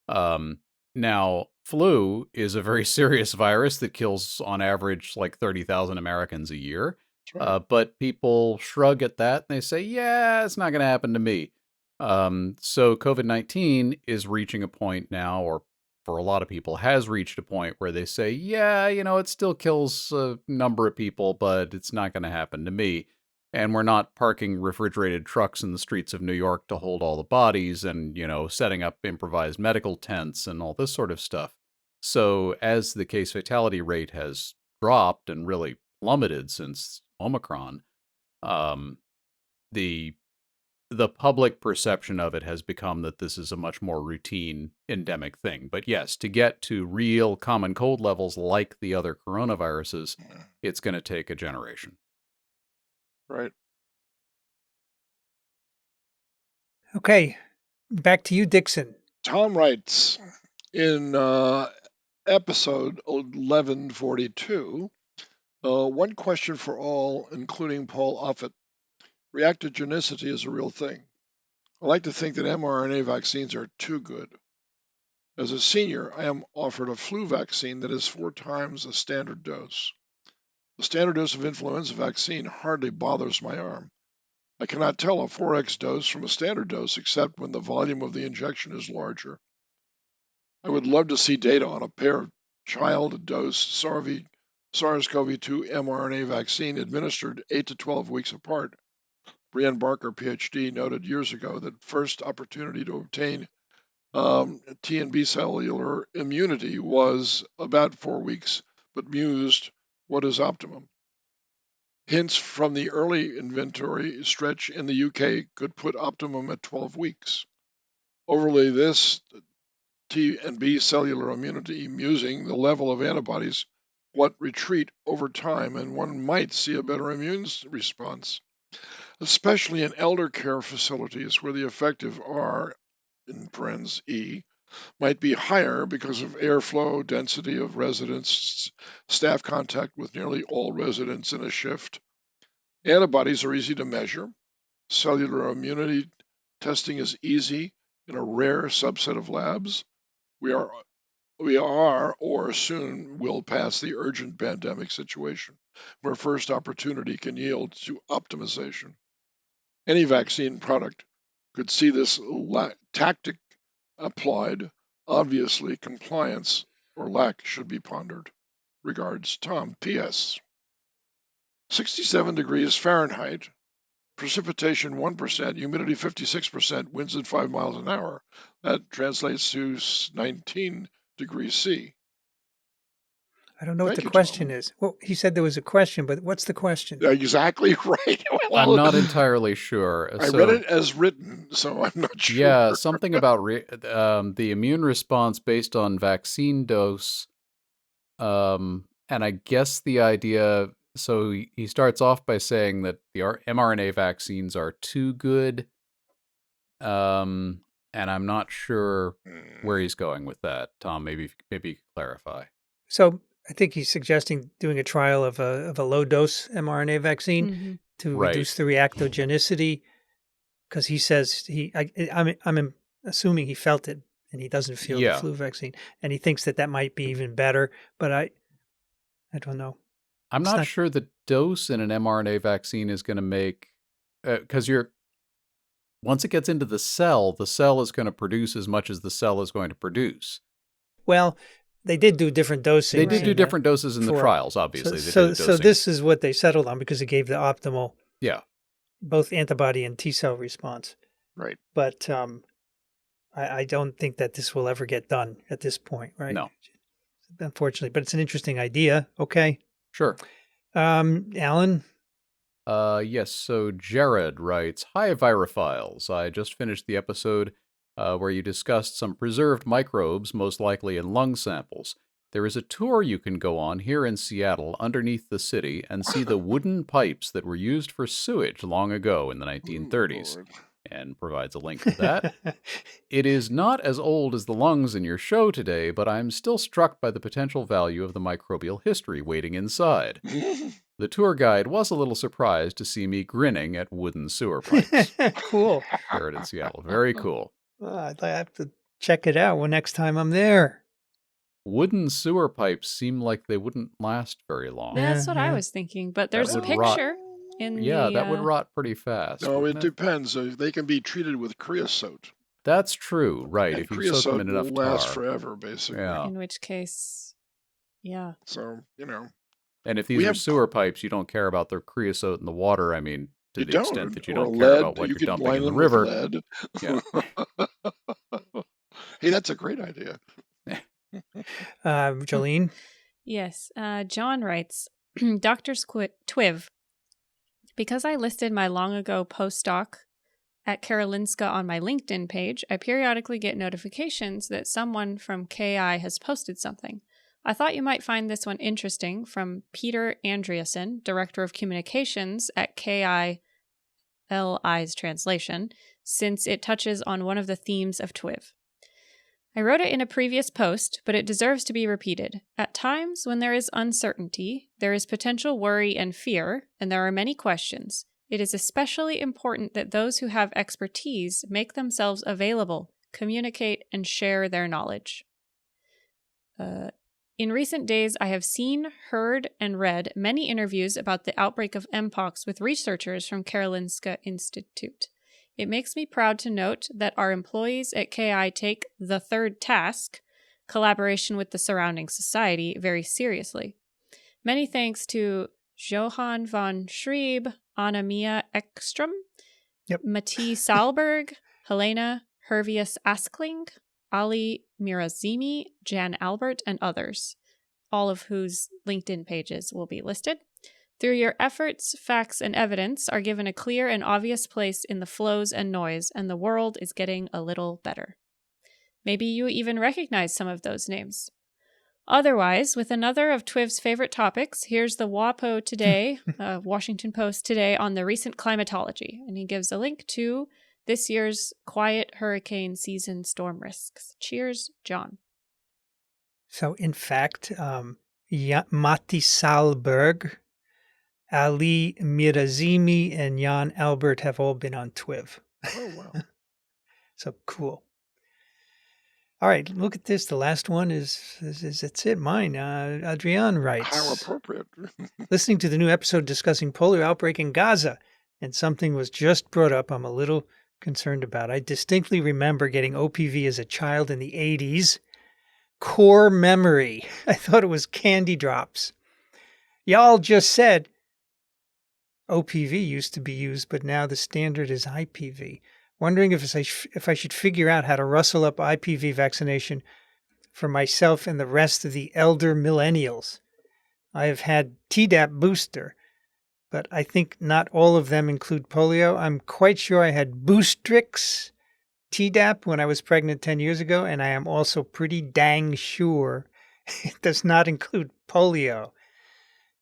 Now, flu is a very serious virus that kills, on average, like 30,000 Americans a year. Right. But people shrug at that and they say, yeah, it's not going to happen to me. So COVID-19 is reaching a point now, or for a lot of people has reached a point where they say, yeah, it still kills a number of people, but it's not going to happen to me. And we're not parking refrigerated trucks in the streets of New York to hold all the bodies and, setting up improvised medical tents and all this sort of stuff. So as the case fatality rate has dropped and really plummeted since Omicron, the public perception of it has become that this is a much more routine endemic thing. But yes, to get to real common cold levels like the other coronaviruses, it's going to take a generation. Right. Okay. Back to you, Dixon. Tom writes in episode 1142, one question for all, including Paul Offit. Reactogenicity is a real thing. I like to think that mRNA vaccines are too good. As a senior, I am offered a flu vaccine that is 4 times the standard dose. The standard dose of influenza vaccine hardly bothers my arm. I cannot tell a 4x dose from a standard dose except when the volume of the injection is larger. I would love to see data on a pair of child dose SARS-CoV-2 mRNA vaccine administered 8 to 12 weeks apart. Brianne Barker, PhD, noted years ago that first opportunity to obtain T and B cellular immunity was about 4 weeks, but mused, what is optimum? Hints from the early inventory stretch in the UK could put optimum at 12 weeks. Overlay this T and B cellular immunity, musing the level of antibodies, what retreat over time, and one might see a better immune response, especially in elder care facilities where the effective R, in parens E, might be higher because of airflow, density of residents, staff contact with nearly all residents in a shift. Antibodies are easy to measure. Cellular immunity testing is easy in a rare subset of labs. We are or soon will pass the urgent pandemic situation where first opportunity can yield to optimization. Any vaccine product could see this tactic applied. Obviously, compliance or lack should be pondered. Regards, Tom. P.S. 67 degrees Fahrenheit, precipitation 1%, humidity 56%, winds at 5 miles an hour. That translates to 19 degrees C. I don't know what the question is. Well, he said there was a question, but what's the question? Exactly right. I'm not entirely sure. I read it as written, so I'm not sure. Yeah, something about the immune response based on vaccine dose. And I guess the idea, so he starts off by saying that the mRNA vaccines are too good. And I'm not sure where he's going with that. Tom, maybe clarify. So I think he's suggesting doing a trial of a low dose mRNA vaccine to reduce the reactogenicity, because he says I'm assuming he felt it and he doesn't feel the flu vaccine, and he thinks that might be even better. But I don't know. I'm not sure the dose in an mRNA vaccine is going to make, because once it gets into the cell is going to produce as much as the cell is going to produce. Well, they did do different dosing. They did do different doses in the trials, obviously. So this is what they settled on because it gave the optimal, both antibody and T cell response. Right. But I don't think that this will ever get done at this point, right? No. Unfortunately, but it's an interesting idea. Okay. Sure. Alan? Yes, so Jared writes, Hi, Virophiles. I just finished the episode where you discussed some preserved microbes, most likely in lung samples. There is a tour you can go on here in Seattle underneath the city and see the wooden pipes that were used for sewage long ago in the 1930s. And provides a link to that. It is not as old as the lungs in your show today, but I'm still struck by the potential value of the microbial history waiting inside. The tour guide was a little surprised to see me grinning at wooden sewer pipes. Cool. Jared in Seattle. Very cool. I'd have to check it out next time I'm there. Wooden sewer pipes seem like they wouldn't last very long. That's what I was thinking, but there's a picture. That would rot pretty fast. No, it depends. They can be treated with creosote. That's true, right? And if you soak them in enough tar. Last forever, basically. Yeah. In which case, yeah. So, And if these are sewer pipes, you don't care about the creosote in the water. I mean, to the extent that you don't lead, care about what you're dumping in the river. Lead. Yeah. Hey, that's a great idea. Jolene? Yes. John writes, Doctors TWiV. Because I listed my long ago postdoc at Karolinska on my LinkedIn page, I periodically get notifications that someone from KI has posted something. I thought you might find this one interesting, from Peter Andreasen, Director of Communications at KI L.I.'s translation, since it touches on one of the themes of TWiV. I wrote it in a previous post, but it deserves to be repeated. At times when there is uncertainty, there is potential worry and fear, and there are many questions. It is especially important that those who have expertise make themselves available, communicate, and share their knowledge. In recent days, I have seen, heard, and read many interviews about the outbreak of Mpox with researchers from Karolinska Institute. It makes me proud to note that our employees at KI take the third task, collaboration with the surrounding society, very seriously. Many thanks to Johan von Schrieb, Anna-Mia Ekström, Matti Salberg, Helena Hervius Askling, Ali Mirazimi, Jan Albert, and others, all of whose LinkedIn pages will be listed. Through your efforts, facts, and evidence are given a clear and obvious place in the flows and noise, and the world is getting a little better. Maybe you even recognize some of those names. Otherwise, with another of TWiV's favorite topics, here's the WAPO today, Washington Post today, on the recent climatology. And he gives a link to this year's quiet hurricane season storm risks. Cheers, John. So, in fact, Matti Salberg, Ali Mirazimi, and Jan Albert have all been on TWiV. Oh, wow. So cool. All right, look at this. The last one is it's it, mine. Adrian writes. How appropriate. Listening to the new episode discussing polio outbreak in Gaza, and something was just brought up I'm a little concerned about. I distinctly remember getting OPV as a child in the 80s. Core memory. I thought it was candy drops. Y'all just said OPV used to be used, but now the standard is IPV. Wondering if I should figure out how to rustle up IPV vaccination for myself and the rest of the elder millennials. I have had Tdap booster, but I think not all of them include polio. I'm quite sure I had Boostrix Tdap when I was pregnant 10 years ago, and I am also pretty dang sure it does not include polio.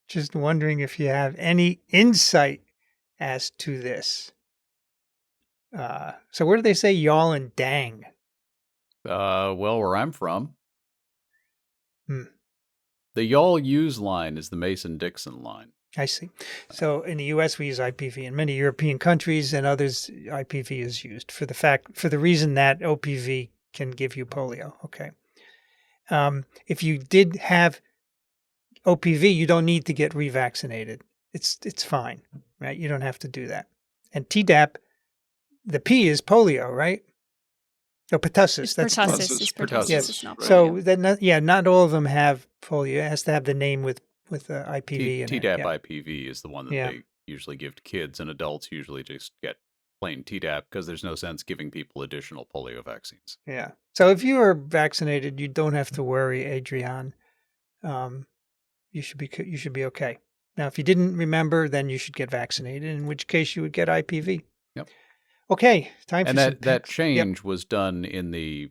Just wondering if you have any insight as to this. So where do they say y'all and dang? Well, where I'm from, the y'all use line is the Mason-Dixon line. I see. So in the U.S. we use IPV. In many European countries and others, IPV is used for the reason that OPV can give you polio. Okay. If you did have OPV, you don't need to get revaccinated. It's fine, right? You don't have to do that. And Tdap, the P is polio, right? Oh, pertussis. It's That's pertussis. It's pertussis. Yes. It's not polio. So then, not all of them have polio. It has to have the name with IPV. Tdap IPV is the one that they usually give to kids, and adults usually just get plain Tdap because there's no sense giving people additional polio vaccines. Yeah. So if you are vaccinated, you don't have to worry, Adrian. You should be okay. Now, if you didn't remember, then you should get vaccinated, in which case you would get IPV. Yep. Okay, time for some that change was done in the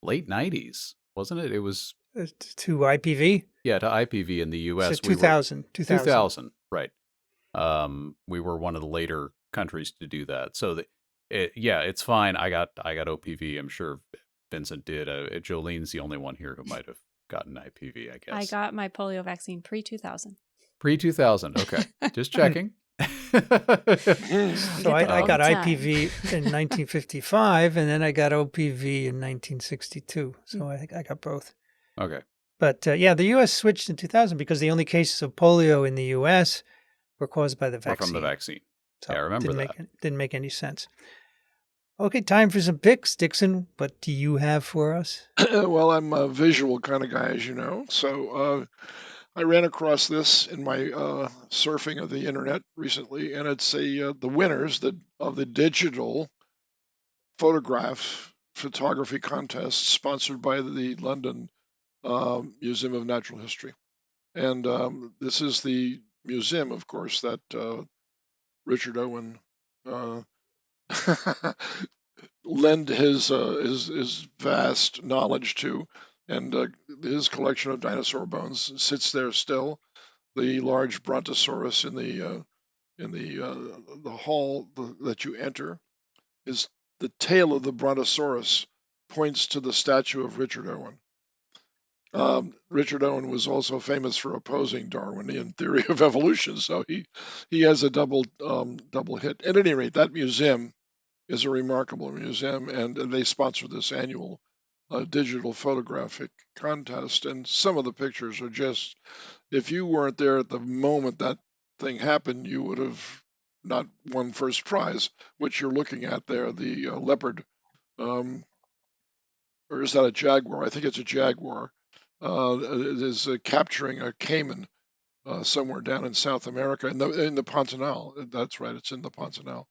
late 90s, wasn't it? It was to IPV? Yeah, to IPV in the U.S. So 2000. 2000, right. We were one of the later countries to do that. So, it's fine. I got OPV. I'm sure Vincent did. Jolene's the only one here who might have gotten IPV, I guess. I got my polio vaccine pre-2000. Pre-2000, okay. Just checking. So I got IPV in 1955, and then I got OPV in 1962. So I think I got both. Okay. But the U.S. switched in 2000 because the only cases of polio in the U.S. were caused by the vaccine. Or from the vaccine. So I remember that. Didn't make any sense. Okay, time for some picks. Dixon, what do you have for us? Well, I'm a visual kind of guy, as you know. So I ran across this in my surfing of the internet recently, and it's the winners of the digital photography contest sponsored by the London Museum of Natural History. And this is the museum, of course, that Richard Owen lend his vast knowledge to, and his collection of dinosaur bones sits there still. The large Brontosaurus in in the hall that you enter is the tail of the brontosaurus points to the statue of Richard Owen. Richard Owen was also famous for opposing Darwinian theory of evolution, so he has a double hit. At any rate, that museum is a remarkable museum, and they sponsor this annual digital photographic contest. And some of the pictures are just, if you weren't there at the moment that thing happened, you would have not won first prize, which you're looking at there, the leopard, or is that a jaguar? I think it's a jaguar. It is capturing a caiman somewhere down in South America, in the Pantanal. That's right, it's in the Pantanal.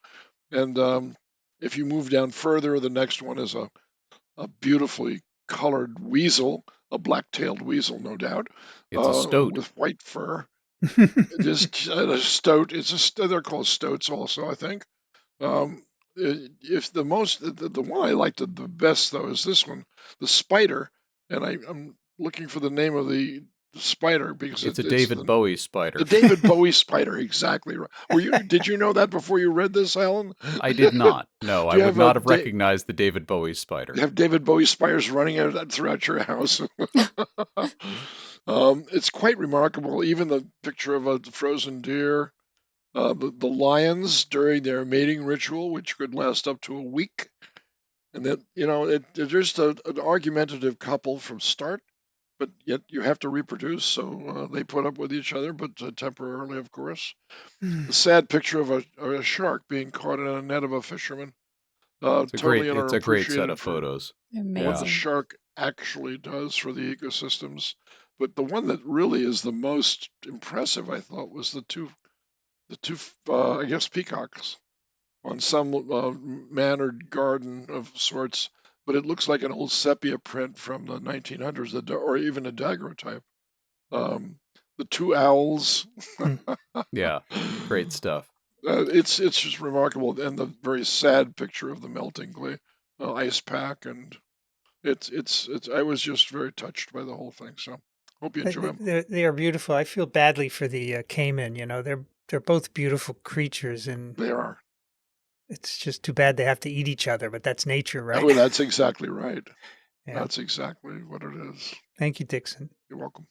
And if you move down further, the next one is a beautifully colored weasel, a black-tailed weasel, no doubt. It's a stoat with white fur. It is a stoat. They're called stoats also, I think. If the one I liked the best though is this one, the spider, and I'm looking for the name of the spider because it's a David Bowie spider. The David Bowie spider, exactly right. Did you know that before you read this, Alan? I did not. No, I would not have recognized the David Bowie spider. You have David Bowie spiders running throughout your house. It's quite remarkable. Even the picture of a frozen deer, the lions during their mating ritual, which could last up to a week, and that they're just an argumentative couple from start. But yet you have to reproduce, so they put up with each other, but temporarily, of course. The sad picture of a shark being caught in a net of a fisherman. It's a great set of photos. Amazing. What the shark actually does for the ecosystems. But the one that really is the most impressive, I thought, was the two I guess peacocks on some mannered garden of sorts. But it looks like an old sepia print from the 1900s, or even a daguerreotype. The two owls. Yeah, great stuff. It's just remarkable, and the very sad picture of the melting ice pack, and it's. I was just very touched by the whole thing. So hope you enjoy them. They are beautiful. I feel badly for the caiman. They're both beautiful creatures, and they are. It's just too bad they have to eat each other, but that's nature, right? Oh, that's exactly right. Yeah. That's exactly what it is. Thank you, Dixon. You're welcome.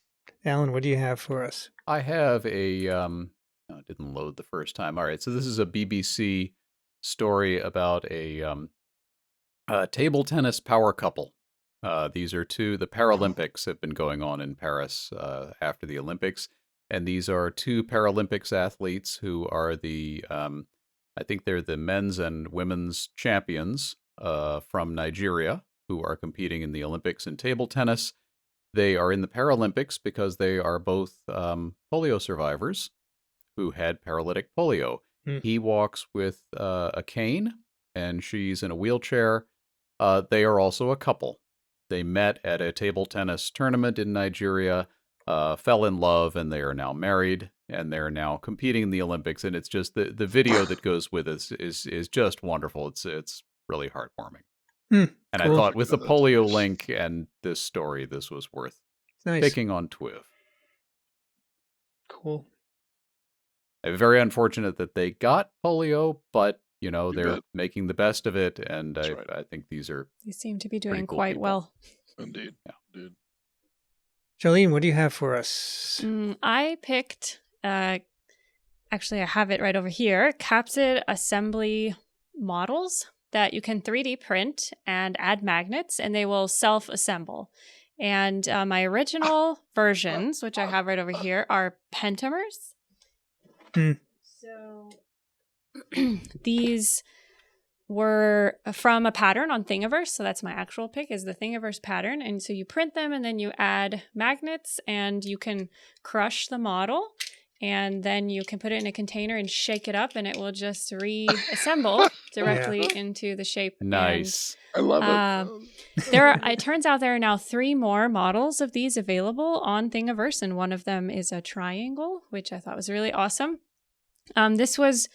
Alan, what do you have for us? I have it didn't load the first time. All right, so this is a BBC story about a table tennis power couple. These are the Paralympics have been going on in Paris after the Olympics, and these are two Paralympics athletes who are I think they're the men's and women's champions from Nigeria who are competing in the Olympics in table tennis. They are in the Paralympics because they are both polio survivors who had paralytic polio. He walks with a cane, and she's in a wheelchair. They are also a couple. They met at a table tennis tournament in Nigeria, fell in love, and they are now married, and they're now competing in the Olympics. And it's just the video that goes with it is just wonderful. It's really heartwarming. And cool. I thought with the polio link and this story, this was worth picking on TWiV. Cool. Very unfortunate that they got polio, but they're making the best of it, and I think they seem to be doing cool quite people. Well. Indeed. Yeah. Indeed. Jolene, what do you have for us? I picked, actually I have it right over here, capsid assembly models that you can 3D print and add magnets, and they will self-assemble. And my original versions, which I have right over here, are pentamers. So these were from a pattern on Thingiverse. So that's my actual pick, is the Thingiverse pattern. And so you print them, and then you add magnets, and you can crush the model, and then you can put it in a container and shake it up, and it will just reassemble directly into the shape. Nice. I love it. It turns out there are now 3 more models of these available on Thingiverse, and one of them is a triangle, which I thought was really awesome. This was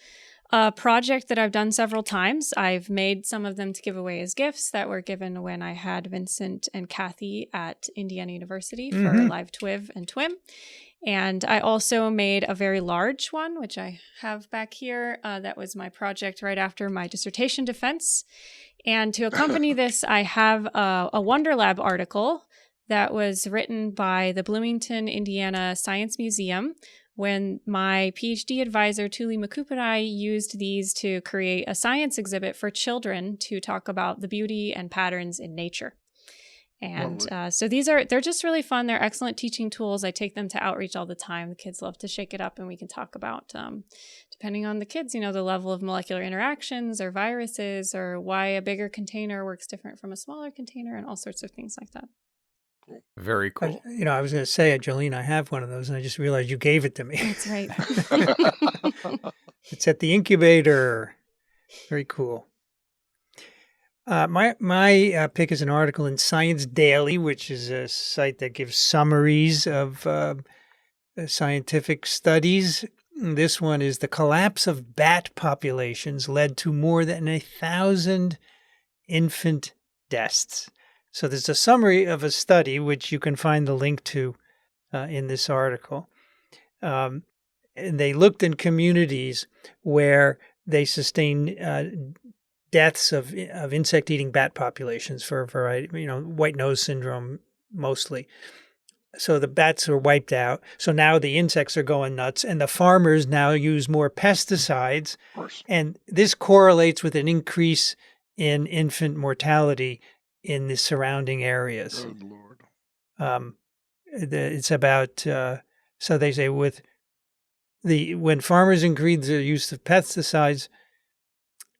a project that I've done several times. I've made some of them to give away as gifts that were given when I had Vincent and Kathy at Indiana University for live TWiV and TWIM. And I also made a very large one, which I have back here. That was my project right after my dissertation defense. And to accompany this, I have a Wonder Lab article that was written by the Bloomington, Indiana Science Museum when my PhD advisor, Tuli Makup, and I used these to create a science exhibit for children to talk about the beauty and patterns in nature. And so they're just really fun. They're excellent teaching tools. I take them to outreach all the time. The kids love to shake it up, and we can talk about, depending on the kids, the level of molecular interactions or viruses or why a bigger container works different from a smaller container and all sorts of things like that. Cool. Very cool. I was going to say, Jolene, I have one of those, and I just realized you gave it to me. That's right. It's at the incubator. Very cool. My pick is an article in Science Daily, which is a site that gives summaries of scientific studies. This one is the collapse of bat populations led to more than 1,000 infant deaths. So there's a summary of a study, which you can find the link to in this article. And they looked in communities where they sustained deaths of insect-eating bat populations for a variety, white nose syndrome mostly. So the bats are wiped out. So now the insects are going nuts, and the farmers now use more pesticides. Of course. And this correlates with an increase in infant mortality in the surrounding areas. Good Lord. It's about, so they say when farmers increase the use of pesticides,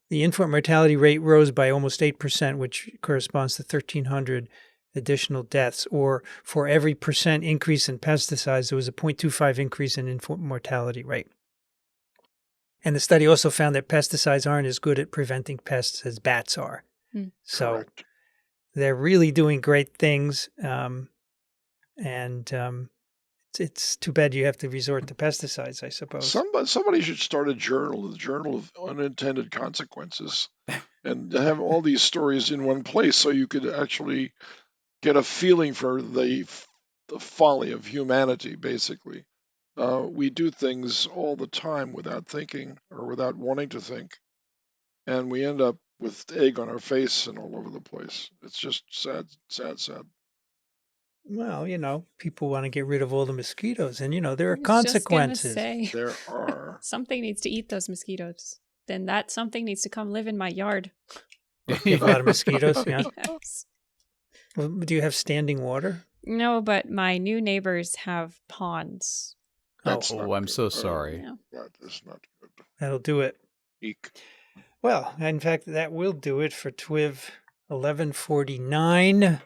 the infant mortality rate rose by almost 8%, which corresponds to 1,300 additional deaths. Or for every percent increase in pesticides, there was a 0.25 increase in infant mortality rate. And the study also found that pesticides aren't as good at preventing pests as bats are. So Correct. They're really doing great things. It's too bad you have to resort to pesticides, I suppose. Somebody should start a journal, the Journal of Unintended Consequences, and have all these stories in one place so you could actually get a feeling for the folly of humanity, basically. We do things all the time without thinking or without wanting to think, and we end up with egg on our face and all over the place. It's just sad, sad, sad. Well, people want to get rid of all the mosquitoes, and, there are I was just gonna consequences. say, There are. something needs to eat those mosquitoes. Then that something needs to come live in my yard. You have a lot of mosquitoes, yeah. Yes. Well, do you have standing water? No, but my new neighbors have ponds. That's Oh, not I'm good. so sorry. Yeah. That is not good. That'll do it. Eek. Well, in fact, that will do it for TWiV 1149.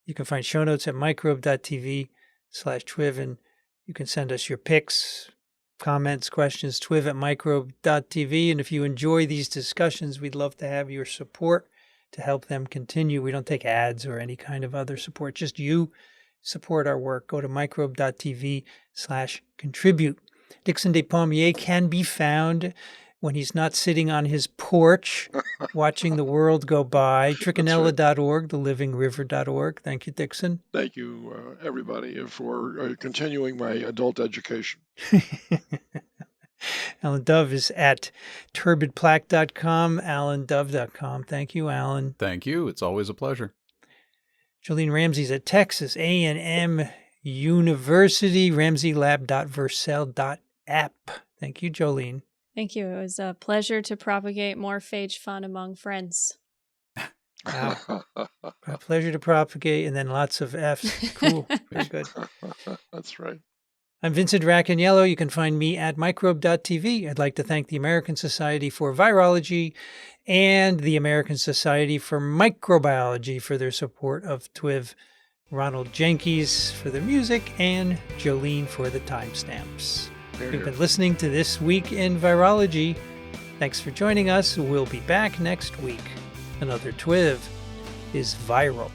You can find show notes at microbe.tv/TWiV, and you can send us your pics, comments, questions, twiv@microbe.tv. And if you enjoy these discussions, we'd love to have your support to help them continue. We don't take ads or any kind of other support, just you support our work. Go to microbe.tv/contribute. Dixon Despommier can be found when he's not sitting on his porch watching the world go by. Trichinella.org, thelivingriver.org. Thank you, Dixon. Thank you, everybody, for continuing my adult education. Alan Dove is at turbidplaque.com, alandove.com. Thank you, Alan. Thank you. It's always a pleasure. Jolene Ramsey's at Texas A&M University, ramseylab.vercel.app. Thank you, Jolene. Thank you. It was a pleasure to propagate more phage fun among friends. Wow. A pleasure to propagate, and then lots of F's. Cool. Very good. That's right. I'm Vincent Racaniello. You can find me at microbe.tv. I'd like to thank the American Society for Virology and the American Society for Microbiology for their support of TWiV, Ronald Jenkins for the music, and Jolene for the timestamps. You've been listening to This Week in Virology. Thanks for joining us. We'll be back next week. Another TWiV is viral.